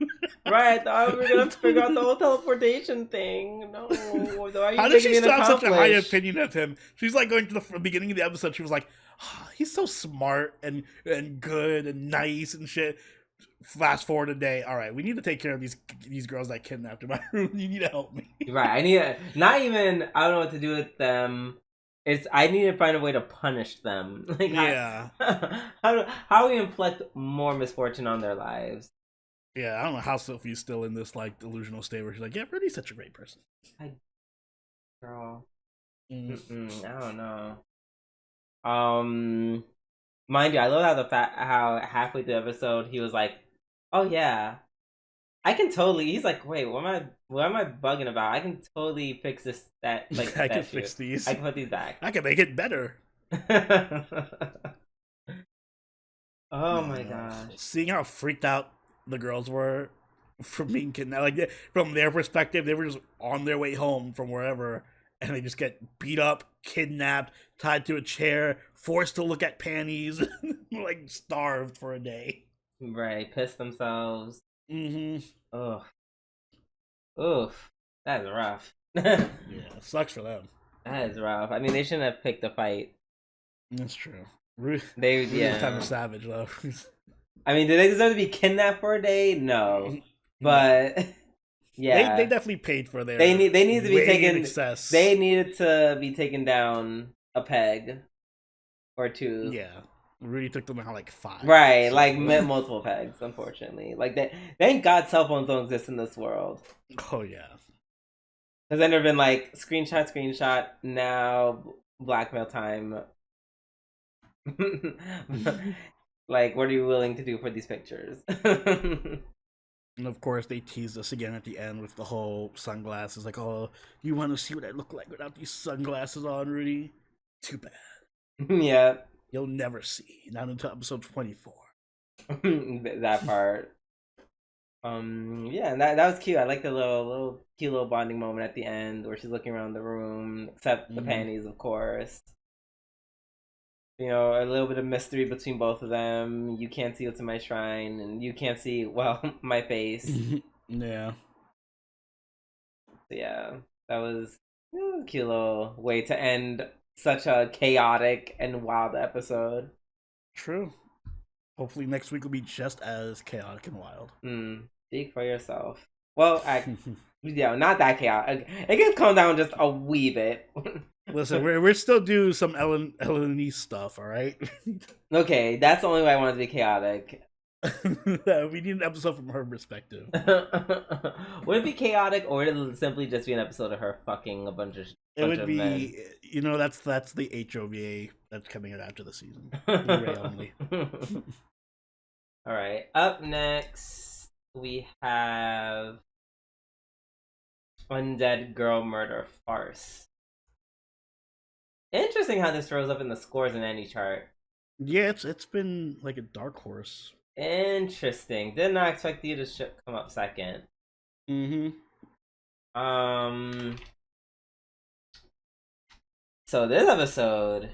[SPEAKER 1] Right, I thought we were gonna figure out the whole teleportation thing. No, why are you
[SPEAKER 2] How does
[SPEAKER 1] making
[SPEAKER 2] she
[SPEAKER 1] me an
[SPEAKER 2] still have such a high
[SPEAKER 1] accomplish?
[SPEAKER 2] opinion of him? She's like going to the beginning of the episode. She was like, "Oh, he's so smart and good and nice and shit." Fast forward a day. All right, we need to take care of these girls that kidnapped in my room. You need to help me.
[SPEAKER 1] Right, I need not even. I don't know what to do with them. It's I need to find a way to punish them. Like
[SPEAKER 2] Yeah.
[SPEAKER 1] how do we inflict more misfortune on their lives?
[SPEAKER 2] Yeah, I don't know how Sophie's still in this like delusional state where she's like, yeah, Rudy's such a great person.
[SPEAKER 1] Girl,
[SPEAKER 2] Mm.
[SPEAKER 1] I don't know. Mind you, I love how how halfway through the episode he was like, "Oh yeah, I can totally." He's like, "Wait, what am I bugging about? I can totally fix this
[SPEAKER 2] I can
[SPEAKER 1] statue.
[SPEAKER 2] fix these.
[SPEAKER 1] I can put these back."
[SPEAKER 2] I can make it better.
[SPEAKER 1] Oh
[SPEAKER 2] Yeah,
[SPEAKER 1] my
[SPEAKER 2] no.
[SPEAKER 1] gosh.
[SPEAKER 2] Seeing how freaked out the girls were from being kidnapped, like from their perspective, they were just on their way home from wherever, and they just get beat up, kidnapped, tied to a chair, forced to look at panties, like starved for a day.
[SPEAKER 1] Right, piss themselves.
[SPEAKER 2] Mm-hmm.
[SPEAKER 1] Ugh. Oof. That is rough.
[SPEAKER 2] Yeah, sucks for them.
[SPEAKER 1] That is rough. I mean, they shouldn't have picked a fight.
[SPEAKER 2] That's true. Ruth was kind of
[SPEAKER 1] Yeah.
[SPEAKER 2] savage though.
[SPEAKER 1] I mean, do they deserve to be kidnapped for a day? No.
[SPEAKER 2] No.
[SPEAKER 1] But
[SPEAKER 2] They
[SPEAKER 1] yeah,
[SPEAKER 2] definitely paid for their
[SPEAKER 1] they need to be
[SPEAKER 2] way
[SPEAKER 1] taken.
[SPEAKER 2] in excess.
[SPEAKER 1] They needed to be taken down a peg or two.
[SPEAKER 2] Yeah, Rudy took them out like 5.
[SPEAKER 1] Right,
[SPEAKER 2] So.
[SPEAKER 1] like multiple pegs. Unfortunately, like they thank God cell phones don't exist in this world.
[SPEAKER 2] Oh yeah.
[SPEAKER 1] Has then there been like screenshot now blackmail time. Like, what are you willing to do for these pictures?
[SPEAKER 2] And of course, they teased us again at the end with the whole sunglasses. Like, oh, you want to see what I look like without these sunglasses on, Rudy? Too bad.
[SPEAKER 1] Yeah.
[SPEAKER 2] You'll never see. Not until episode 24.
[SPEAKER 1] That part. Yeah, and that was cute. I like the little cute little bonding moment at the end where she's looking around the room, except the panties, of course. You know, a little bit of mystery between both of them. You can't see what's in my shrine, and you can't see, well, my face.
[SPEAKER 2] Yeah.
[SPEAKER 1] So yeah, that was a cute little way to end such a chaotic and wild episode.
[SPEAKER 2] True. Hopefully next week will be just as chaotic and wild.
[SPEAKER 1] Speak for yourself. Well, yeah, not that chaotic. It can calm down just a wee bit.
[SPEAKER 2] Listen, we're still doing some Ellen stuff, all right?
[SPEAKER 1] Okay, that's the only way I want it to be chaotic.
[SPEAKER 2] We need an episode from her perspective.
[SPEAKER 1] Would it be chaotic, or would it simply just be an episode of her fucking a bunch of?
[SPEAKER 2] It would be,
[SPEAKER 1] men?
[SPEAKER 2] you know, that's the HOVA that's coming out after the season. Blu-ray only.
[SPEAKER 1] All right. Up next, we have Undead Girl Murder Farce. Interesting how this throws up in the scores in any chart.
[SPEAKER 2] Yeah, it's been like a dark horse.
[SPEAKER 1] Interesting. Did not expect you to come up second. So this episode,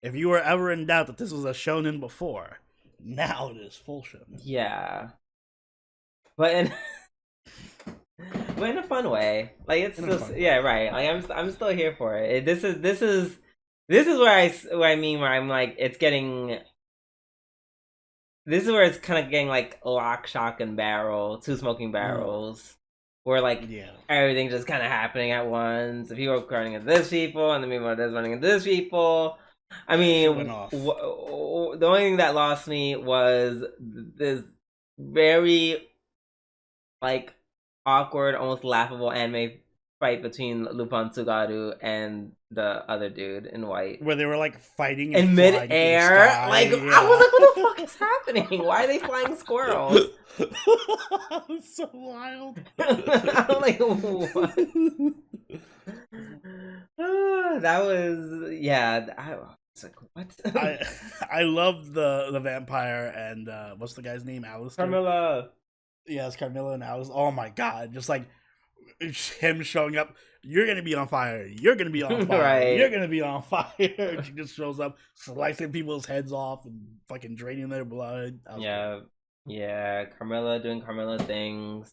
[SPEAKER 2] if you were ever in doubt that this was a shonen before, now it is full shonen.
[SPEAKER 1] Yeah, but in a fun way. Like it's still, yeah, right. Like I'm still here for it. This is where I mean where I'm like it's getting. This is where it's kind of getting like lock, shock, and barrel, two smoking barrels, where like everything just kind of happening at once. The people are running into this people, and the people are just running into this people. I mean, the only thing that lost me was this very like awkward, almost laughable anime fight between Lupin Tsugaru and the other dude in white,
[SPEAKER 2] where they were like fighting
[SPEAKER 1] in midair. Like I was like, what the fuck is happening? Why are they flying squirrels?
[SPEAKER 2] It's so wild.
[SPEAKER 1] I'm like, what? That was I was like, what?
[SPEAKER 2] I love the vampire and what's the guy's name? Alistair?
[SPEAKER 1] Carmilla.
[SPEAKER 2] Yeah, it's Carmilla and Alice. Oh my god, just like him showing up. You're gonna be on fire. You're gonna be on fire.
[SPEAKER 1] Right.
[SPEAKER 2] You're gonna be on fire. She just shows up, slicing people's heads off and fucking draining their blood.
[SPEAKER 1] Yeah. Carmilla doing Carmilla things.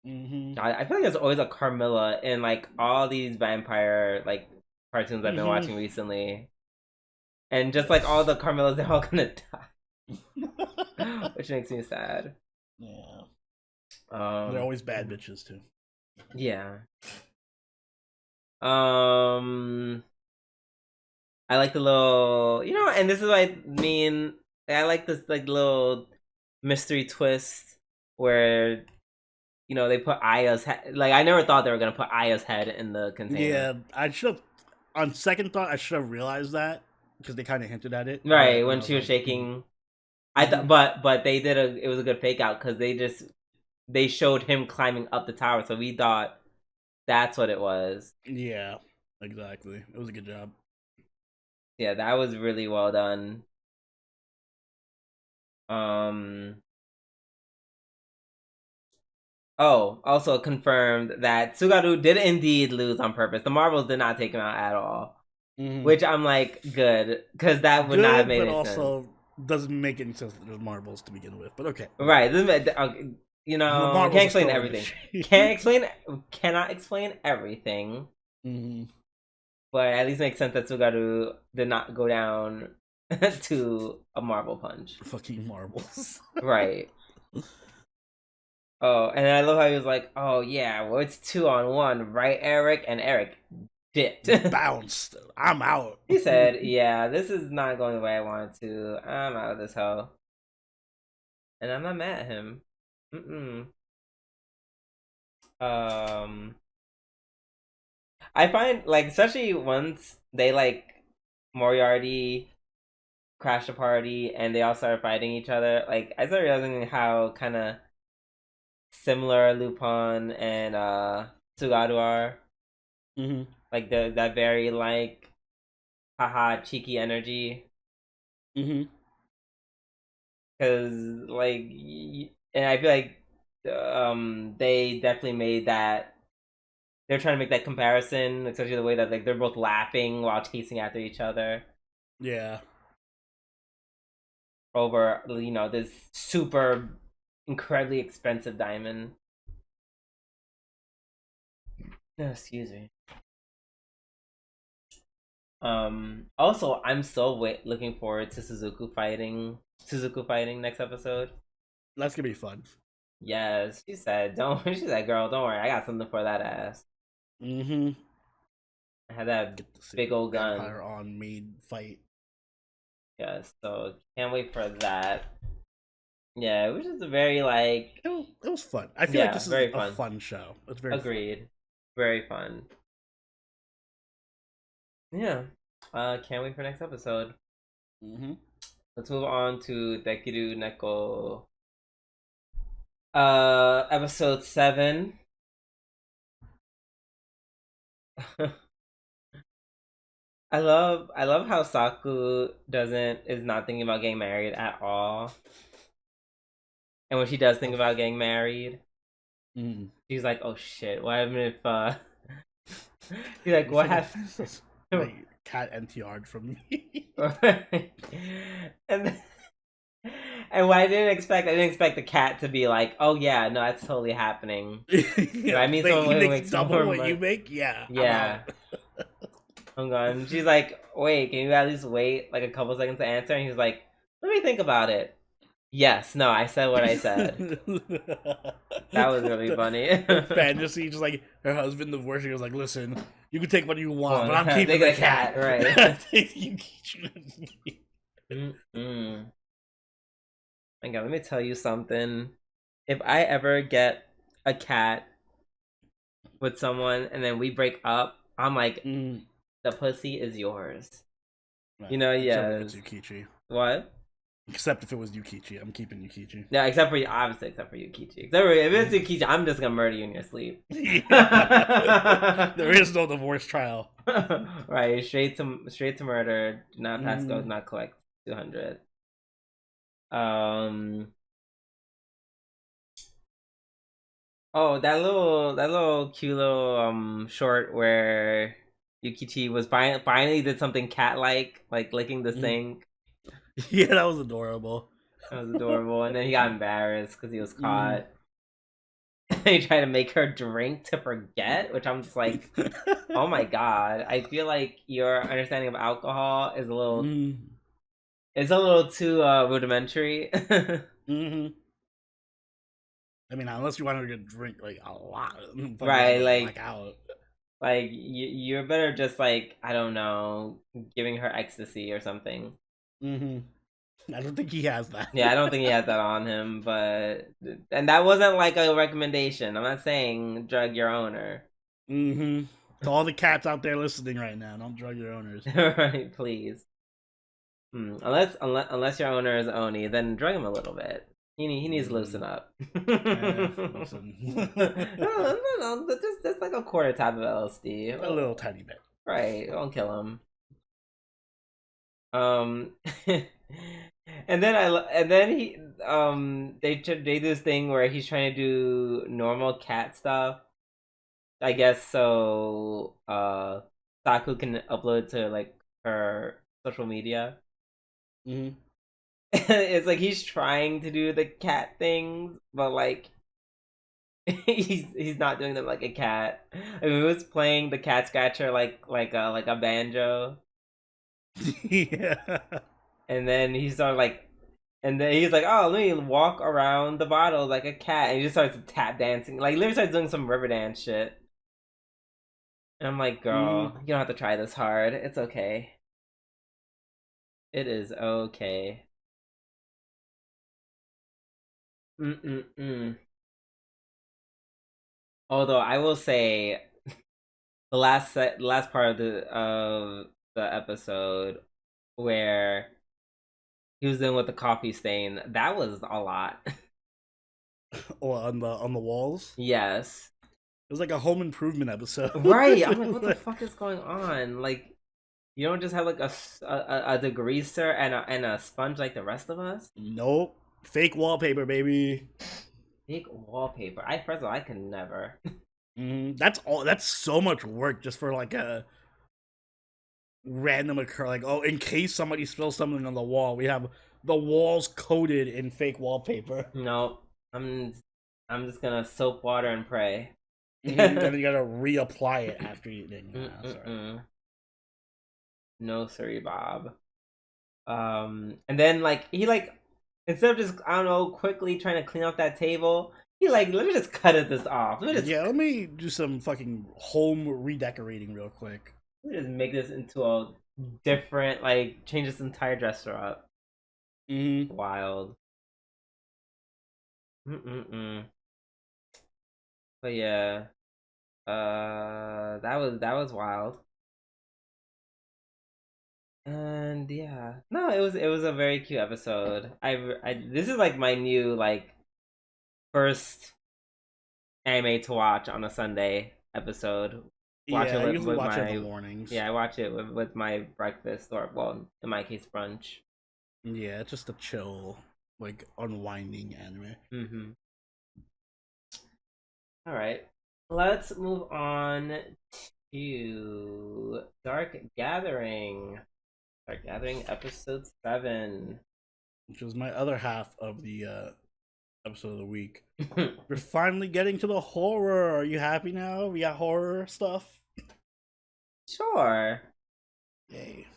[SPEAKER 2] Mm-hmm.
[SPEAKER 1] I feel like there's always a Carmilla in like all these vampire like cartoons I've been watching recently, and just like all the Carmillas, they're all gonna die, which makes me sad.
[SPEAKER 2] Yeah. They're always bad bitches too.
[SPEAKER 1] Yeah. I like the little, and this is what I mean. I like this like little mystery twist where they put Aya's head. Like I never thought they were gonna put Aya's head in the container.
[SPEAKER 2] Yeah, I should have. On second thought, I should have realized that because they kind of hinted at it.
[SPEAKER 1] Right
[SPEAKER 2] But
[SPEAKER 1] when
[SPEAKER 2] I was
[SPEAKER 1] she was
[SPEAKER 2] like,
[SPEAKER 1] shaking, I thought, but they did it was a good fake out because they showed him climbing up the tower, so we thought that's what it was.
[SPEAKER 2] yeah, exactly. It was a good job.
[SPEAKER 1] Yeah, that was really well done. Um. Oh, also confirmed that Tsugaru did indeed lose on purpose. The marbles did not take him out at all. Which I'm like, good, because that would not have made
[SPEAKER 2] but
[SPEAKER 1] any
[SPEAKER 2] also
[SPEAKER 1] sense.
[SPEAKER 2] doesn't make any sense that there's marbles to begin with. But okay,
[SPEAKER 1] Right?
[SPEAKER 2] the
[SPEAKER 1] Can't
[SPEAKER 2] marbles are
[SPEAKER 1] explain
[SPEAKER 2] still
[SPEAKER 1] everything. Cannot explain everything. But at least makes sense that Tsugaru did not go down to a marble punch.
[SPEAKER 2] Fucking marbles.
[SPEAKER 1] Right. Oh, and I love how he was like, "Oh yeah, well it's 2-on-1, right, Eric?" And Eric dipped,
[SPEAKER 2] bounced. I'm out.
[SPEAKER 1] He said, "Yeah, this is not going the way I wanted to. I'm out of this hell." And I'm not mad at him. I find like especially once they like Moriarty crashed the party and they all started fighting each other. Like I started realizing how kind of similar Lupin and Tsugaru are. Like that very like haha cheeky energy. Because like, and I feel like they definitely made that. They're trying to make that comparison, especially the way that like they're both laughing while chasing after each other.
[SPEAKER 2] Yeah.
[SPEAKER 1] Over this super incredibly expensive diamond. No, excuse me. Also, I'm so looking forward to Suzuku fighting next episode.
[SPEAKER 2] That's gonna be fun.
[SPEAKER 1] Yes, she said, "Don't." She said, "Girl, don't worry, I got something for that ass." I had that big old gun.
[SPEAKER 2] Empire on maid fight.
[SPEAKER 1] Yes, so can't wait for that. Yeah, which is a very like
[SPEAKER 2] it was fun. I feel like this is a fun show. It's very
[SPEAKER 1] agreed.
[SPEAKER 2] Fun.
[SPEAKER 1] Very fun. Yeah. Can't wait for next episode. Let's move on to Dekiru Neko. Episode 7. I love how Saku is not thinking about getting married at all. And when she does think about getting married, she's like, "Oh shit, what happened if He's like, "What happened?"
[SPEAKER 2] Like, cat NTR'd from me.
[SPEAKER 1] and what I didn't expect the cat to be like, "Oh yeah, no, that's totally happening."
[SPEAKER 2] Yeah,
[SPEAKER 1] I mean, someone who makes
[SPEAKER 2] double what you make. Yeah.
[SPEAKER 1] Yeah. I'm gone. She's like, "Wait, can you at least wait like a couple seconds to answer?" And he's like, "Let me think about it." Yes, no, I said what I said. That was really funny.
[SPEAKER 2] Fantasy, just like her husband divorced. She was like, "Listen, you can take what you want, but I'm keeping the cat."
[SPEAKER 1] Right? Okay, let me tell you something. If I ever get a cat with someone and then we break up, I'm like, the pussy is yours.
[SPEAKER 2] Right.
[SPEAKER 1] Yeah. What?
[SPEAKER 2] Except if it was Yukichi. I'm keeping Yukichi.
[SPEAKER 1] Yeah, except for Yukichi. Except for if it's Yukichi, I'm just gonna murder you in your sleep.
[SPEAKER 2] There is no divorce trial.
[SPEAKER 1] Right, straight to murder. Do not pass go, not collect 200. Oh, that little cute little short where Yukichi was finally did something cat-like, like licking the sink.
[SPEAKER 2] Yeah, that was adorable.
[SPEAKER 1] That was adorable. And then he got embarrassed because he was caught. He tried to make her drink to forget, which I'm just like, oh my god. I feel like your understanding of alcohol is a little it's a little too rudimentary.
[SPEAKER 2] I mean, unless you wanted to drink like a lot,
[SPEAKER 1] right? Like
[SPEAKER 2] out.
[SPEAKER 1] Like you're better just like, I don't know, giving her ecstasy or something.
[SPEAKER 2] Mm-hmm. I don't think he has that.
[SPEAKER 1] Yeah, I don't think he has that on him, but and that wasn't like a recommendation. I'm not saying drug your owner.
[SPEAKER 2] Mm-hmm. To all the cats out there listening right now, don't drug your owners.
[SPEAKER 1] Right, please. Unless your owner is Oni, then drug him a little bit. He needs to loosen up.
[SPEAKER 2] Listen.
[SPEAKER 1] No, just like a quarter tab of LSD.
[SPEAKER 2] A little tiny bit.
[SPEAKER 1] Right, don't kill him. Um, and then they do this thing where he's trying to do normal cat stuff. I guess so. Saku can upload to like her social media.
[SPEAKER 2] Mm-hmm.
[SPEAKER 1] It's like he's trying to do the cat things, but like he's not doing them like a cat. I mean, he was playing the cat scratcher like a banjo,
[SPEAKER 2] Yeah.
[SPEAKER 1] and then he started like, and then he's like, "Oh, let me walk around the bottle like a cat," and he just starts tap dancing, like literally starts doing some river dance shit. And I'm like, "Girl,
[SPEAKER 2] Mm-hmm.
[SPEAKER 1] you don't have to try this hard. It's okay. It is okay." Mm-mm-mm. Although I will say the last part of the episode where he was dealing with the coffee stain, that was a lot.
[SPEAKER 2] Or on the walls.
[SPEAKER 1] Yes.
[SPEAKER 2] It was like a home improvement episode.
[SPEAKER 1] Right. I'm like, what the fuck is going on? Like, you don't just have like a degreaser and a sponge like the rest of us?
[SPEAKER 2] Nope. Fake wallpaper, baby.
[SPEAKER 1] Big wallpaper. First of all, I could never.
[SPEAKER 2] That's all. That's so much work just for like a random occur. Like, oh, in case somebody spills something on the wall, we have the walls coated in fake wallpaper.
[SPEAKER 1] Nope. I'm just gonna soap water and pray.
[SPEAKER 2] And then you gotta reapply it after eating. Sorry.
[SPEAKER 1] No, sorry, Bob. And then like he like, instead of just, I don't know, quickly trying to clean up that table, he like, let me just cut this off.
[SPEAKER 2] Let me do some fucking home redecorating real quick.
[SPEAKER 1] Let me just make this into a different, like, change this entire dresser up. Wild. But yeah, that was wild. And yeah, no, it was a very cute episode. This is like my new like first anime to watch on a Sunday episode. Watch
[SPEAKER 2] Yeah,
[SPEAKER 1] it
[SPEAKER 2] I usually
[SPEAKER 1] with
[SPEAKER 2] watch it in
[SPEAKER 1] my
[SPEAKER 2] the mornings.
[SPEAKER 1] Yeah, I watch it with my breakfast, or well, in my case, brunch.
[SPEAKER 2] Yeah, it's just a chill, like unwinding anime.
[SPEAKER 1] All right, let's move on to Dark Gathering. Dark Gathering episode 7.
[SPEAKER 2] Which was my other half of the episode of the week. We're finally getting to the horror. Are you happy now? We got horror stuff.
[SPEAKER 1] Sure.
[SPEAKER 2] Yay.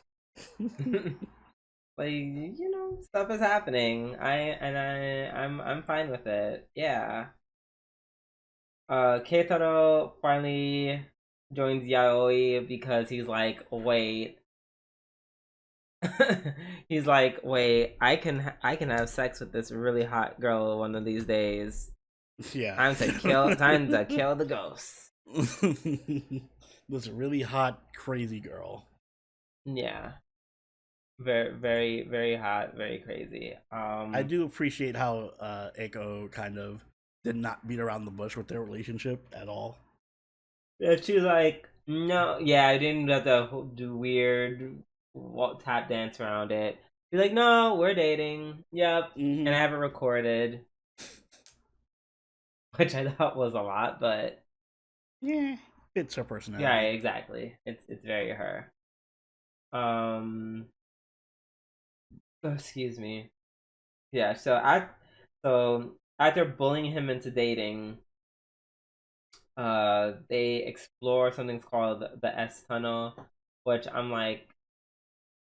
[SPEAKER 1] Like, you know, stuff is happening. I'm fine with it. Yeah. Keitaro finally joins Yaoi because he's like, wait. He's like, wait, I can have sex with this really hot girl one of these days.
[SPEAKER 2] Yeah.
[SPEAKER 1] Time to kill the ghosts.
[SPEAKER 2] This really hot, crazy girl.
[SPEAKER 1] Yeah. Very, very, very hot, very crazy.
[SPEAKER 2] I do appreciate how Eiko kind of did not beat around the bush with their relationship at all.
[SPEAKER 1] Yeah, she's like, no, yeah, I didn't have to do weird tap dance around it. She's like, no, we're dating. Yep, and I have it recorded, which I thought was a lot, but
[SPEAKER 2] yeah, fits her personality.
[SPEAKER 1] Yeah, exactly. It's very her. Oh, excuse me. Yeah, so after bullying him into dating, they explore something called the S tunnel, which I'm like,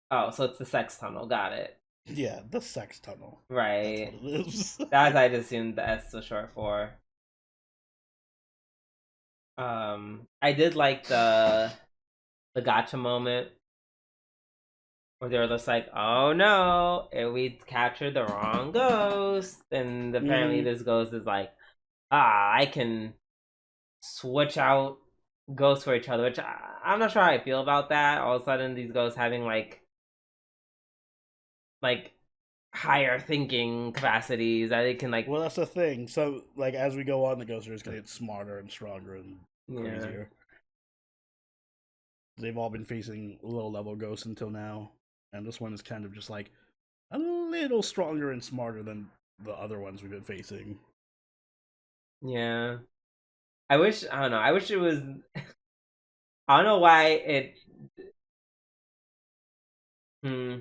[SPEAKER 1] oh, so it's the sex tunnel. Got it.
[SPEAKER 2] Yeah, the sex tunnel.
[SPEAKER 1] Right.
[SPEAKER 2] That's what it is.
[SPEAKER 1] That's I just assumed the S was short for. I did like the gotcha moment where they were just like, "Oh no, we captured the wrong ghost," and apparently
[SPEAKER 2] Mm-hmm.
[SPEAKER 1] this ghost is like, I can switch out ghosts for each other, which I'm not sure how I feel about that. All of a sudden, these ghosts having like higher thinking capacities that they can like.
[SPEAKER 2] Well, that's the thing. So, like, as we go on, the ghosts are just gonna get smarter and stronger and
[SPEAKER 1] Yeah.
[SPEAKER 2] crazier. They've all been facing low-level ghosts until now, and this one is kind of just like a little stronger and smarter than the other ones we've been facing.
[SPEAKER 1] Yeah. I don't know. I wish it was. I don't know why it. Hmm.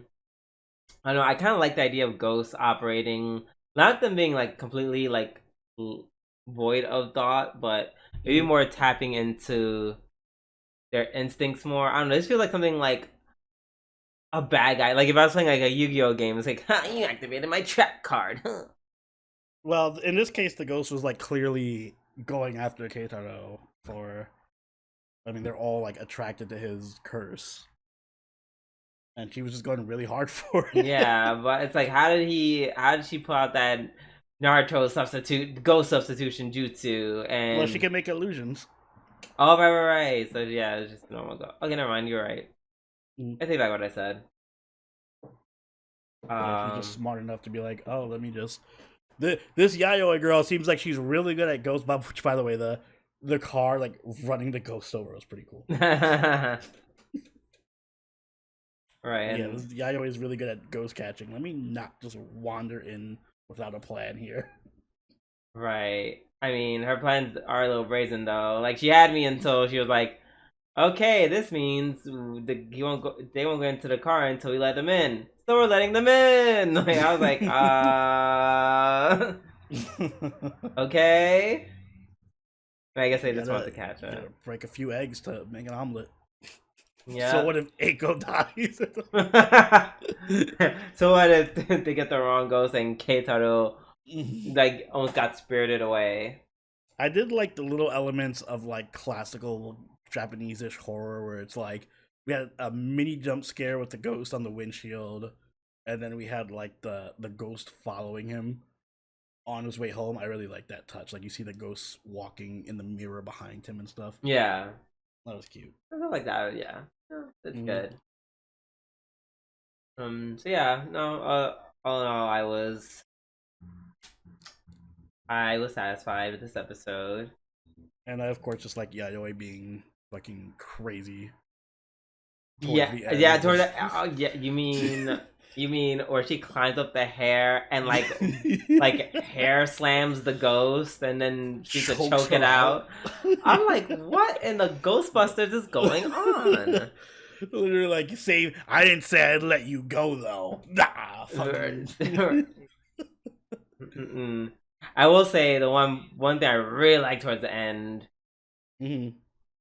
[SPEAKER 1] I don't know. I kind of like the idea of ghosts operating, not them being like completely like void of thought, but maybe
[SPEAKER 2] Mm.
[SPEAKER 1] more tapping into their instincts more. I don't know. This feels like something like a bad guy. Like if I was playing like a Yu-Gi-Oh game, it's like, you activated my trap card.
[SPEAKER 2] Well, in this case, the ghost was like clearly going after Keitaro for. I mean, they're all like attracted to his curse, and she was just going really hard for it.
[SPEAKER 1] Yeah, but it's like, how did she pull out that Naruto ghost substitution jutsu?
[SPEAKER 2] Well, she
[SPEAKER 1] And
[SPEAKER 2] can make illusions.
[SPEAKER 1] oh, right. So yeah, it's just normal go. Okay, never mind. You're right.
[SPEAKER 2] Mm.
[SPEAKER 1] I take back what I said.
[SPEAKER 2] Yeah, she's just smart enough to be like, oh, let me just. This Yayoi girl seems like she's really good at ghost bob. Which, by the way, the car like running the ghost over was pretty cool.
[SPEAKER 1] Right.
[SPEAKER 2] Yeah, this Yayoi is really good at ghost catching. Let me not just wander in without a plan here.
[SPEAKER 1] Right. I mean, her plans are a little brazen though. Like she had me until she was like, "Okay, this means they won't go into the car until we let them in." So we're letting them in. Like I was like, okay. I guess they just want to catch
[SPEAKER 2] gotta
[SPEAKER 1] her.
[SPEAKER 2] break a few eggs to make an omelet. So
[SPEAKER 1] Yeah.
[SPEAKER 2] what if Eiko dies?
[SPEAKER 1] So what if they get the wrong ghost and Keitaro like almost got spirited away?
[SPEAKER 2] I did like the little elements of like classical Japanese-ish horror where it's like we had a mini jump scare with the ghost on the windshield, and then we had like the ghost following him on his way home. I really like that touch. Like you see the ghost walking in the mirror behind him and stuff.
[SPEAKER 1] Yeah.
[SPEAKER 2] That was cute.
[SPEAKER 1] Something like that, yeah. That's good. So yeah, no, all in all I was satisfied with this episode.
[SPEAKER 2] And I of course just like Yayoi being fucking crazy.
[SPEAKER 1] Yeah, yeah, toward the, yeah, you mean or she climbs up the hair and like hair slams the ghost and then she could choke it out. I'm like, what in the Ghostbusters is going on?
[SPEAKER 2] Literally like save. I didn't say I'd let you go though. Nah,
[SPEAKER 1] I will say the one thing I really liked towards the end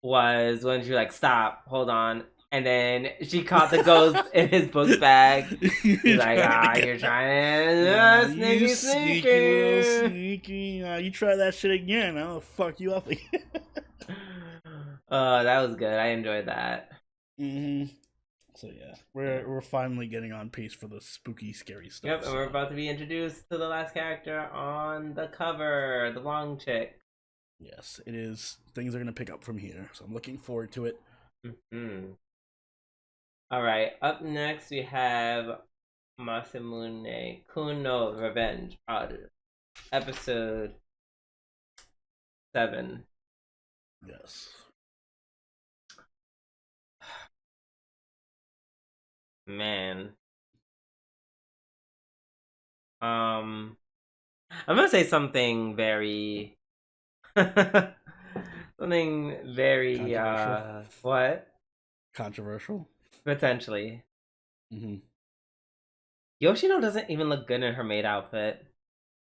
[SPEAKER 1] was when she like stop, hold on, and then she caught the ghost in his book bag. She's like, you're trying to sneaky.
[SPEAKER 2] Little sneaky. You try that shit again, I'll fuck you up again.
[SPEAKER 1] That was good. I enjoyed that.
[SPEAKER 2] So yeah, we're finally getting on pace for the spooky, scary stuff.
[SPEAKER 1] Yep, and we're about to be introduced to the last character on the cover, the blonde chick.
[SPEAKER 2] Yes, it is. Things are gonna pick up from here, so I'm looking forward to it.
[SPEAKER 1] All right, up next we have Masamune-kun no Revenge Otter, episode 7.
[SPEAKER 2] Yes.
[SPEAKER 1] Man. I'm gonna say something very something very what?
[SPEAKER 2] Controversial.
[SPEAKER 1] Potentially. Yoshino doesn't even look good in her maid outfit.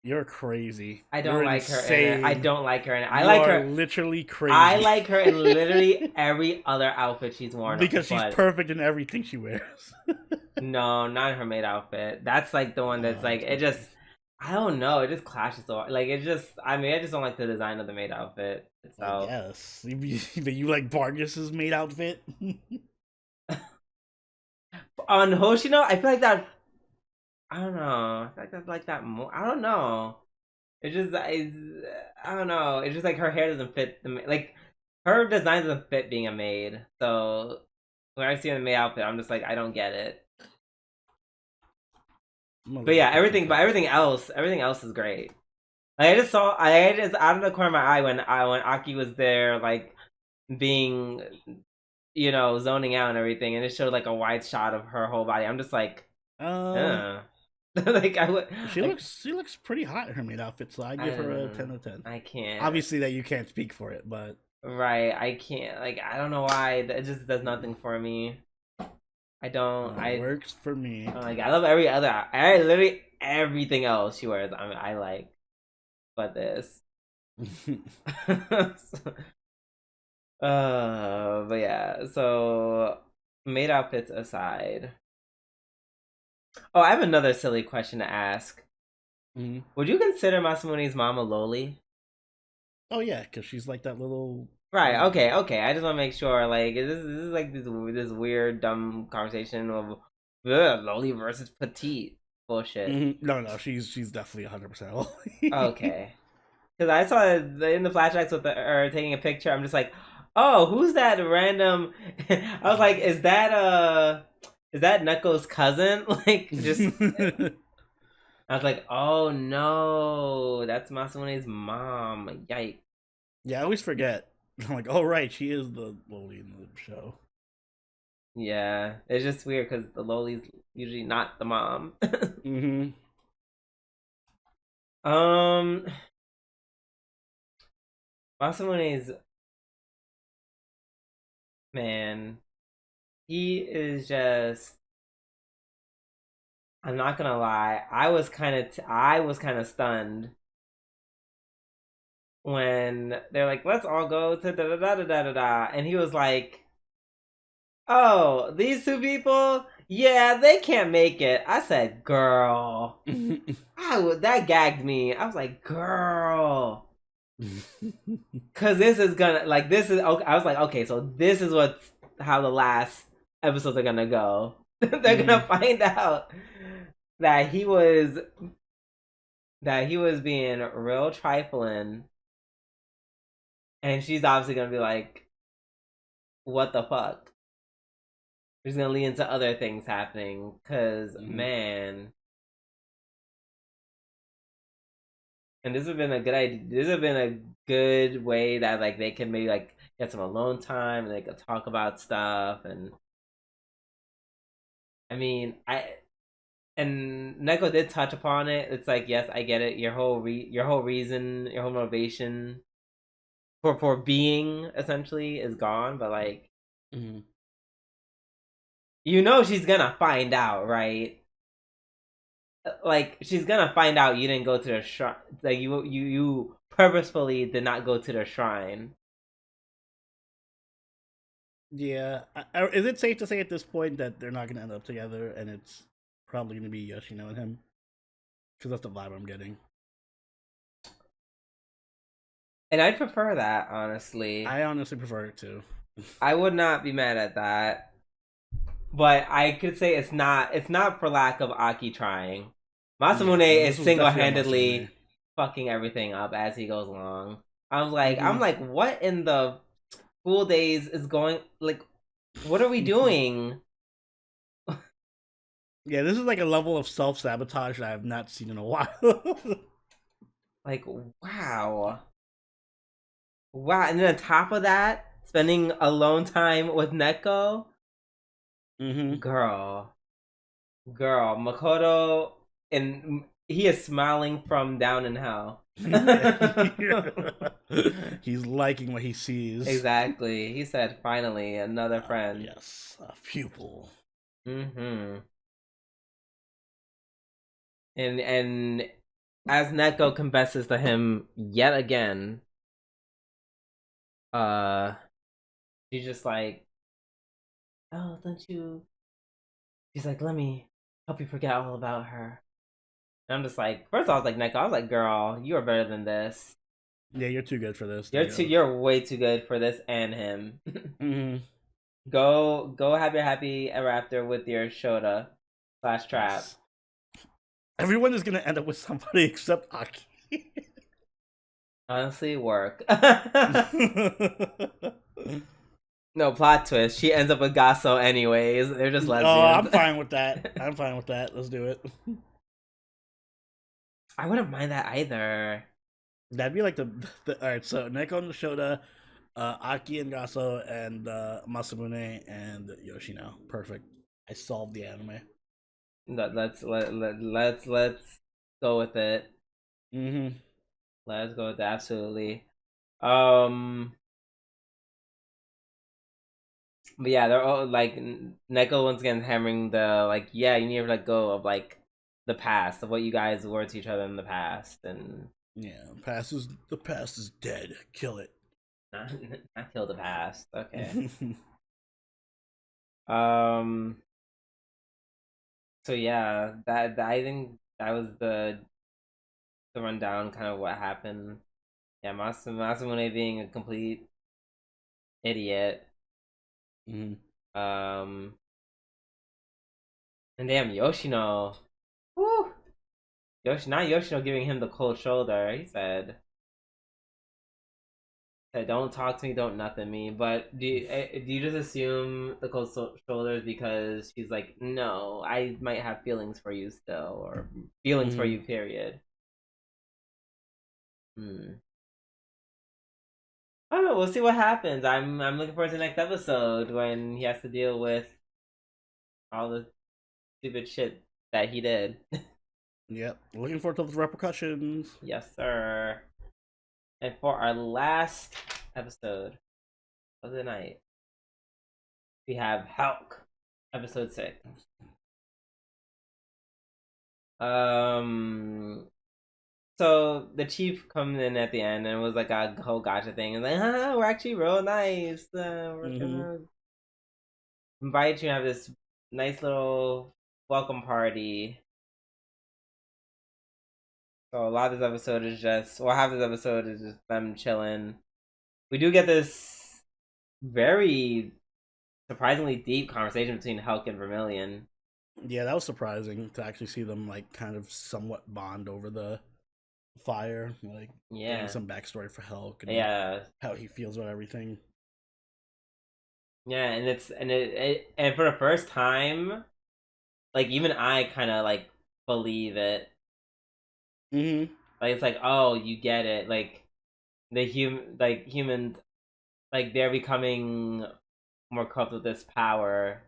[SPEAKER 2] You're crazy.
[SPEAKER 1] I don't
[SPEAKER 2] You're
[SPEAKER 1] like
[SPEAKER 2] insane.
[SPEAKER 1] her in it. I don't like her in it. I
[SPEAKER 2] you
[SPEAKER 1] like
[SPEAKER 2] are
[SPEAKER 1] her.
[SPEAKER 2] Literally crazy.
[SPEAKER 1] I like her in literally every other outfit she's worn.
[SPEAKER 2] Because she's perfect in everything she wears.
[SPEAKER 1] No, not in her maid outfit. That's like the one that's like it just. I don't know. It just clashes so hard. Like it just. I mean, I just don't like the design of the maid outfit
[SPEAKER 2] I
[SPEAKER 1] itself.
[SPEAKER 2] guess. But you like Vargas's maid outfit?
[SPEAKER 1] On Hoshino, I feel like that. I don't know. I feel like that's like that more. I don't know. It just. I don't know. It's just like her hair doesn't fit like her design doesn't fit being a maid. So when I see her in the maid outfit, I'm just like I don't get it. But yeah, everything else is great. Like I just out of the corner of my eye when Aki was there, like being, zoning out and everything, and it showed like a wide shot of her whole body. I'm just like,
[SPEAKER 2] Um,
[SPEAKER 1] like I would, like
[SPEAKER 2] she looks pretty hot in her maid outfit, so I give her a 10 out of 10.
[SPEAKER 1] I can't.
[SPEAKER 2] Obviously, that you can't speak for it, but
[SPEAKER 1] Right, I can't. Like I don't know why it just does nothing for me. I don't.
[SPEAKER 2] works for me.
[SPEAKER 1] Like I love every other. I literally everything else she wears. I like, but this. But yeah, so maid outfits aside. Oh, I have another silly question to ask.
[SPEAKER 2] Mhm.
[SPEAKER 1] Would you consider Masamune's mom a loli?
[SPEAKER 2] Oh yeah, because she's like that little.
[SPEAKER 1] Right. Okay. Okay. I just want to make sure. Like, this is like this weird dumb conversation of loli versus petite bullshit.
[SPEAKER 2] No, she's definitely 100% old.
[SPEAKER 1] Okay. Because I saw in the flashbacks with her taking a picture. I'm just like, oh, who's that random? I was like, is that Neko's cousin? Like, just. I was like, oh no, that's Masamune's mom. Yikes.
[SPEAKER 2] Yeah, I always forget. I'm like, oh right, she is the loli in the show.
[SPEAKER 1] Yeah, it's just weird because the loli's usually not the mom.
[SPEAKER 2] Mm-hmm.
[SPEAKER 1] um, Masamune's man, he is just. I'm not gonna lie. I was kind of stunned when they're like, "Let's all go to da da da da da da da," and he was like, "Oh, these two people, yeah, they can't make it." I said, "Girl," that gagged me. I was like, "Girl," because this is gonna like this is. Okay, I was like, okay, so this is how the last episodes are gonna go. They're gonna find out that he was being real trifling, and she's obviously gonna be like, "What the fuck?" She's gonna lead into other things happening, cause man, and this would have been a good idea. This would have been a good way that like they can maybe like get some alone time and they could talk about stuff. And I mean, and Neko did touch upon it. It's like, yes, I get it. Your whole reason, your whole motivation for being essentially is gone. But like, she's gonna find out, right? Like she's gonna find out you didn't go to the shrine. Like you purposefully did not go to the shrine.
[SPEAKER 2] Yeah, is it safe to say at this point that they're not gonna end up together, and it's probably gonna be Yoshino and him? Because that's the vibe I'm getting.
[SPEAKER 1] And I'd prefer that, honestly.
[SPEAKER 2] I honestly prefer it too.
[SPEAKER 1] I would not be mad at that. But I could say it's not for lack of Aki trying. Masamune is single handedly fucking everything up as he goes along. I'm like, what in the school days is going like what are we doing?
[SPEAKER 2] Yeah, this is like a level of self-sabotage that I have not seen in a while.
[SPEAKER 1] Like, wow. Wow, and then on top of that, spending alone time with Neko. Girl, Makoto, and he is smiling from down in hell.
[SPEAKER 2] He's liking what he sees.
[SPEAKER 1] Exactly. He said, "Finally, another friend."
[SPEAKER 2] Yes, a pupil.
[SPEAKER 1] And as Neko confesses to him yet again, she's just like, "Oh, don't you?" She's like, "Let me help you forget all about her." I'm just like, first I was like, Neko, I was like, girl, you are better than this.
[SPEAKER 2] Yeah, you're too good for this.
[SPEAKER 1] You're way too good for this and him.
[SPEAKER 2] Mm-hmm.
[SPEAKER 1] Go have your happy ever after with your Shota / trap.
[SPEAKER 2] Yes. Everyone is gonna end up with somebody except Aki.
[SPEAKER 1] Honestly, work. No plot twist. She ends up with Gasso anyways. They're just
[SPEAKER 2] Oh,
[SPEAKER 1] lesbians.
[SPEAKER 2] I'm fine with that. I'm fine with that. Let's do it.
[SPEAKER 1] I wouldn't mind that either.
[SPEAKER 2] That'd be like the all right. So Neko and Shota, Aki and Gasso, and Masamune and Yoshino. Perfect. I solved the anime.
[SPEAKER 1] Let's go with it.
[SPEAKER 2] Mm-hmm.
[SPEAKER 1] Let's go with it, absolutely. Um, but yeah, they're all like Neko once again hammering the like, yeah, you need to let go of like the past of what you guys were to each other in the past, and
[SPEAKER 2] Yeah, the past is dead. Kill it.
[SPEAKER 1] not, not kill the past. Okay. Um. So yeah, that I think that was the rundown, kind of what happened. Yeah, Masamune being a complete idiot.
[SPEAKER 2] Mm-hmm.
[SPEAKER 1] Um, and damn Yoshino. Woo! Yoshino giving him the cold shoulder. He said, "Don't talk to me, don't nothing me." But do you just assume the cold shoulders because she's like, "No, I might have feelings for you still, or feelings for
[SPEAKER 2] Mm-hmm.
[SPEAKER 1] you." Period. Hmm. I don't know. We'll see what happens. I'm looking forward to the next episode when he has to deal with all the stupid shit that he did.
[SPEAKER 2] Yep. Looking forward to the repercussions.
[SPEAKER 1] Yes, sir. And for our last episode of the night, we have Helck, episode 6. So the chief comes in at the end and was like a whole gotcha thing, and like, we're actually real nice. We're
[SPEAKER 2] Mm-hmm.
[SPEAKER 1] gonna invite you to have this nice little welcome party. So a lot of this episode is just, well, half this episode is just them chilling. We do get this very surprisingly deep conversation between Helck and Vermilion.
[SPEAKER 2] Yeah, that was surprising to actually see them like kind of somewhat bond over the fire, like getting
[SPEAKER 1] Yeah,
[SPEAKER 2] some backstory for Helck and
[SPEAKER 1] yeah,
[SPEAKER 2] how he feels about everything.
[SPEAKER 1] yeah, and and for the first time, like even I kind of like believe it.
[SPEAKER 2] Mm-hmm.
[SPEAKER 1] Like it's like, oh, you get it. Like humans, like they're becoming more corrupt with this power,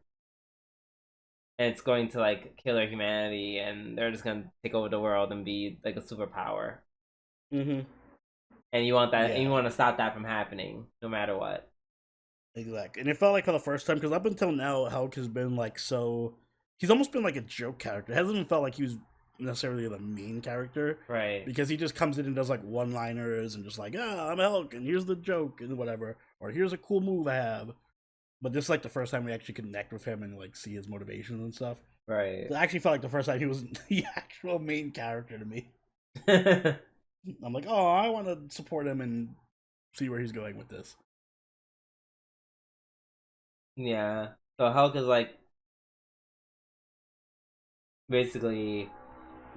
[SPEAKER 1] and it's going to like kill their humanity, and they're just gonna take over the world and be like a superpower.
[SPEAKER 2] Mm-hmm.
[SPEAKER 1] And you want that, and you
[SPEAKER 2] Yeah,
[SPEAKER 1] want to stop that from happening, no matter what.
[SPEAKER 2] exactly. And it felt like for the first time because up until now, Hulk has been like so. He's almost been like a joke character. It hasn't even felt like he was necessarily the main character
[SPEAKER 1] Right.
[SPEAKER 2] because he just comes in and does like one-liners and just like, ah, I'm Hulk and here's the joke and whatever, or here's a cool move I have. But this is like the first time we actually connect with him and like see his motivations and stuff.
[SPEAKER 1] Right.
[SPEAKER 2] So I actually felt like the first time he was the actual main character to me. I'm like, oh, I want to support him and see where he's going with this.
[SPEAKER 1] Yeah. So Hulk is like basically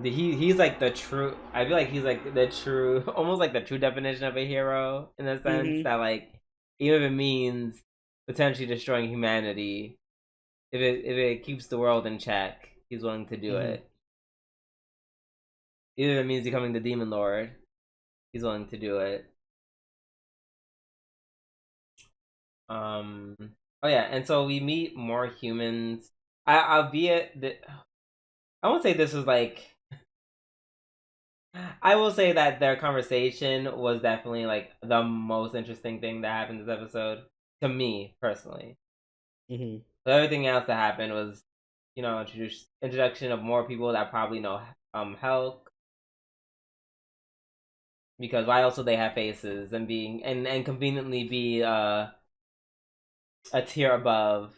[SPEAKER 1] he's like the true. I feel like he's like the true, almost like the true definition of a hero in a sense
[SPEAKER 2] Mm-hmm.
[SPEAKER 1] that like even if it means potentially destroying humanity, if it keeps the world in check, he's willing to do
[SPEAKER 2] Mm-hmm.
[SPEAKER 1] it. Even if it means becoming the demon lord, he's willing to do it. Um. Oh yeah, and so we meet more humans. Albeit that I won't say this was like. I will say that their conversation was definitely like the most interesting thing that happened this episode to me personally.
[SPEAKER 2] Mm-hmm.
[SPEAKER 1] So everything else that happened was, introduction of more people that probably know Helck, because why else would they have faces and being and conveniently be a tier above,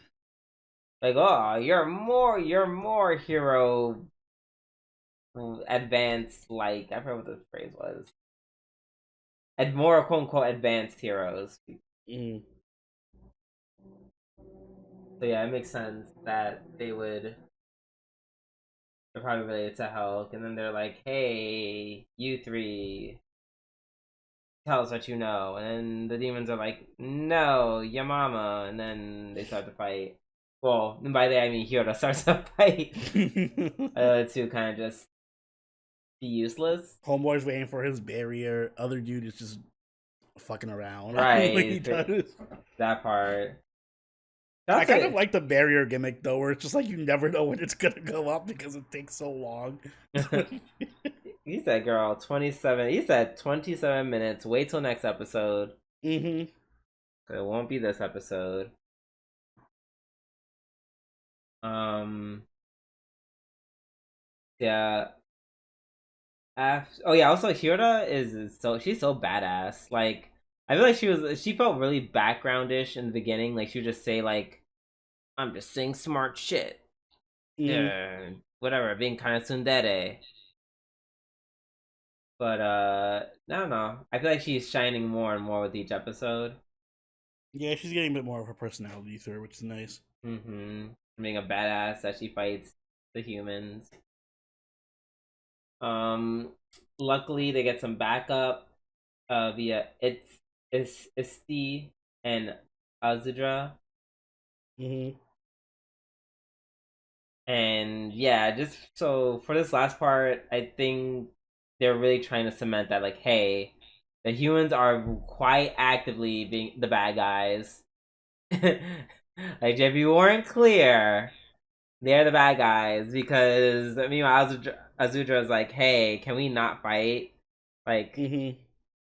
[SPEAKER 1] like, oh, you're more hero advanced, like, I forgot what the phrase was. More quote unquote advanced heroes.
[SPEAKER 2] Mm.
[SPEAKER 1] So yeah, it makes sense that they're probably related to Helck, and then they're like, "Hey, you three, tell us what you know." And then the demons are like, "No, your mama," and then they start to fight. Well, and by that I mean Hyoda starts to fight. To kind of just be useless.
[SPEAKER 2] Homeboy's waiting for his barrier. Other dude is just fucking around. What he
[SPEAKER 1] Right,
[SPEAKER 2] does.
[SPEAKER 1] that part.
[SPEAKER 2] I
[SPEAKER 1] That's
[SPEAKER 2] kind of
[SPEAKER 1] it.
[SPEAKER 2] like the barrier gimmick though, where it's just like you never know when it's gonna go up because it takes so long.
[SPEAKER 1] He said, "Girl, 27." He said 27 minutes. Wait till next episode.
[SPEAKER 2] Mm-hmm.
[SPEAKER 1] It won't be this episode. Yeah. Oh yeah. Also, Hirda is so she's so badass. Like, I feel like she felt really backgroundish in the beginning. Like, she would just say like, "I'm just saying smart shit."
[SPEAKER 2] Mm-hmm.
[SPEAKER 1] Yeah, whatever, being kind of tsundere. But I don't know. I feel like she's shining more and more with each episode.
[SPEAKER 2] Yeah, she's getting a bit more of her personality through her, which is nice.
[SPEAKER 1] Mm-hmm. Being a badass as she fights the humans. Um, Luckily they get some backup via it's Isti and Azudra.
[SPEAKER 2] Mm-hmm.
[SPEAKER 1] And yeah, just so for this last part, I think they're really trying to cement that, like, hey, the humans are quite actively being the bad guys. Like, if you weren't clear, they're the bad guys because meanwhile Azudra is like, hey, can we not fight? Like,
[SPEAKER 2] Mm-hmm.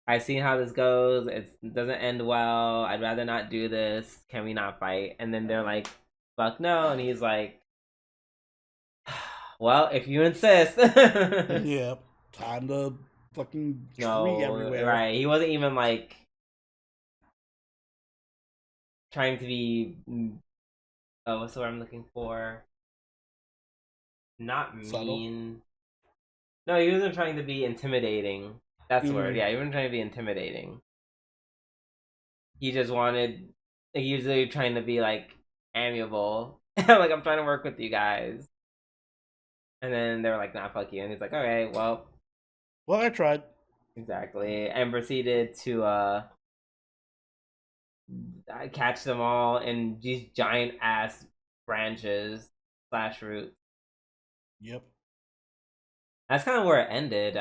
[SPEAKER 1] I've seen how this goes. It doesn't end well. I'd rather not do this. Can we not fight? And then they're like, fuck no. And he's like, well, if you insist.
[SPEAKER 2] Yeah. Time to fucking tree
[SPEAKER 1] No,
[SPEAKER 2] everywhere.
[SPEAKER 1] right. He wasn't even like trying to be. Oh, what's the word I'm looking for? Not
[SPEAKER 2] Subtle.
[SPEAKER 1] mean. No, he wasn't trying to be intimidating. That's the word.
[SPEAKER 2] Mm-hmm.
[SPEAKER 1] Yeah, he wasn't trying to be intimidating. He just wanted. Like, he was really trying to be like amiable. Like, I'm trying to work with you guys. And then they were like, nah, fuck you. And he's like, okay, well,
[SPEAKER 2] Well, I tried.
[SPEAKER 1] exactly. And proceeded to catch them all in these giant ass branches slash roots.
[SPEAKER 2] Yep.
[SPEAKER 1] That's kind of where it ended.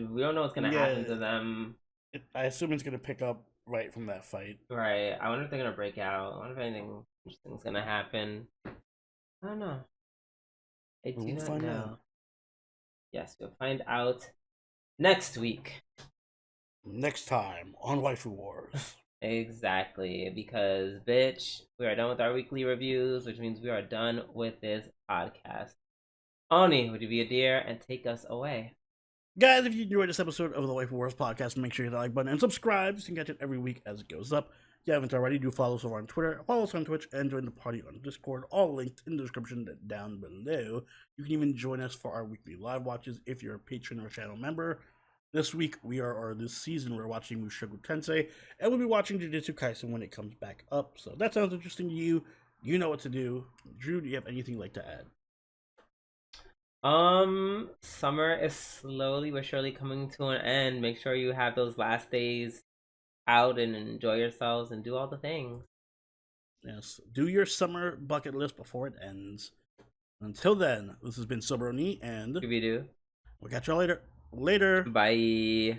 [SPEAKER 1] We don't know what's gonna happen to
[SPEAKER 2] Yeah.
[SPEAKER 1] them.
[SPEAKER 2] I assume it's gonna pick up right from that fight.
[SPEAKER 1] Right. I wonder if they're gonna break out. I wonder if anything interesting's gonna happen. I don't know. I
[SPEAKER 2] But
[SPEAKER 1] do
[SPEAKER 2] we'll
[SPEAKER 1] not
[SPEAKER 2] find out
[SPEAKER 1] know. Yes, we'll find out next week.
[SPEAKER 2] next time on Waifu Wars.
[SPEAKER 1] Exactly, because bitch, we are done with our weekly reviews, which means we are done with this podcast. Oni, would you be a dear and take us away?
[SPEAKER 2] Guys, if you enjoyed this episode of the Waifu Wars podcast, make sure you hit the like button and subscribe so you can catch it every week as it goes up. If you haven't already, do follow us over on Twitter, follow us on Twitch, and join the party on Discord, all linked in the description down below. You can even join us for our weekly live watches if you're a patron or channel member. This week, or this season, we're watching Mushoku Tensei, and we'll be watching Jujutsu Kaisen when it comes back up. So if that sounds interesting to you, you know what to do. Drew, do you have anything you'd like to add?
[SPEAKER 1] Summer is slowly but surely coming to an end. Make sure you have those last days out and enjoy yourselves and do all the things.
[SPEAKER 2] Yes, do your summer bucket list before it ends. Until then, this has been Soberoni, and
[SPEAKER 1] Scooby Doo.
[SPEAKER 2] we'll catch y'all later. Later.
[SPEAKER 1] Bye.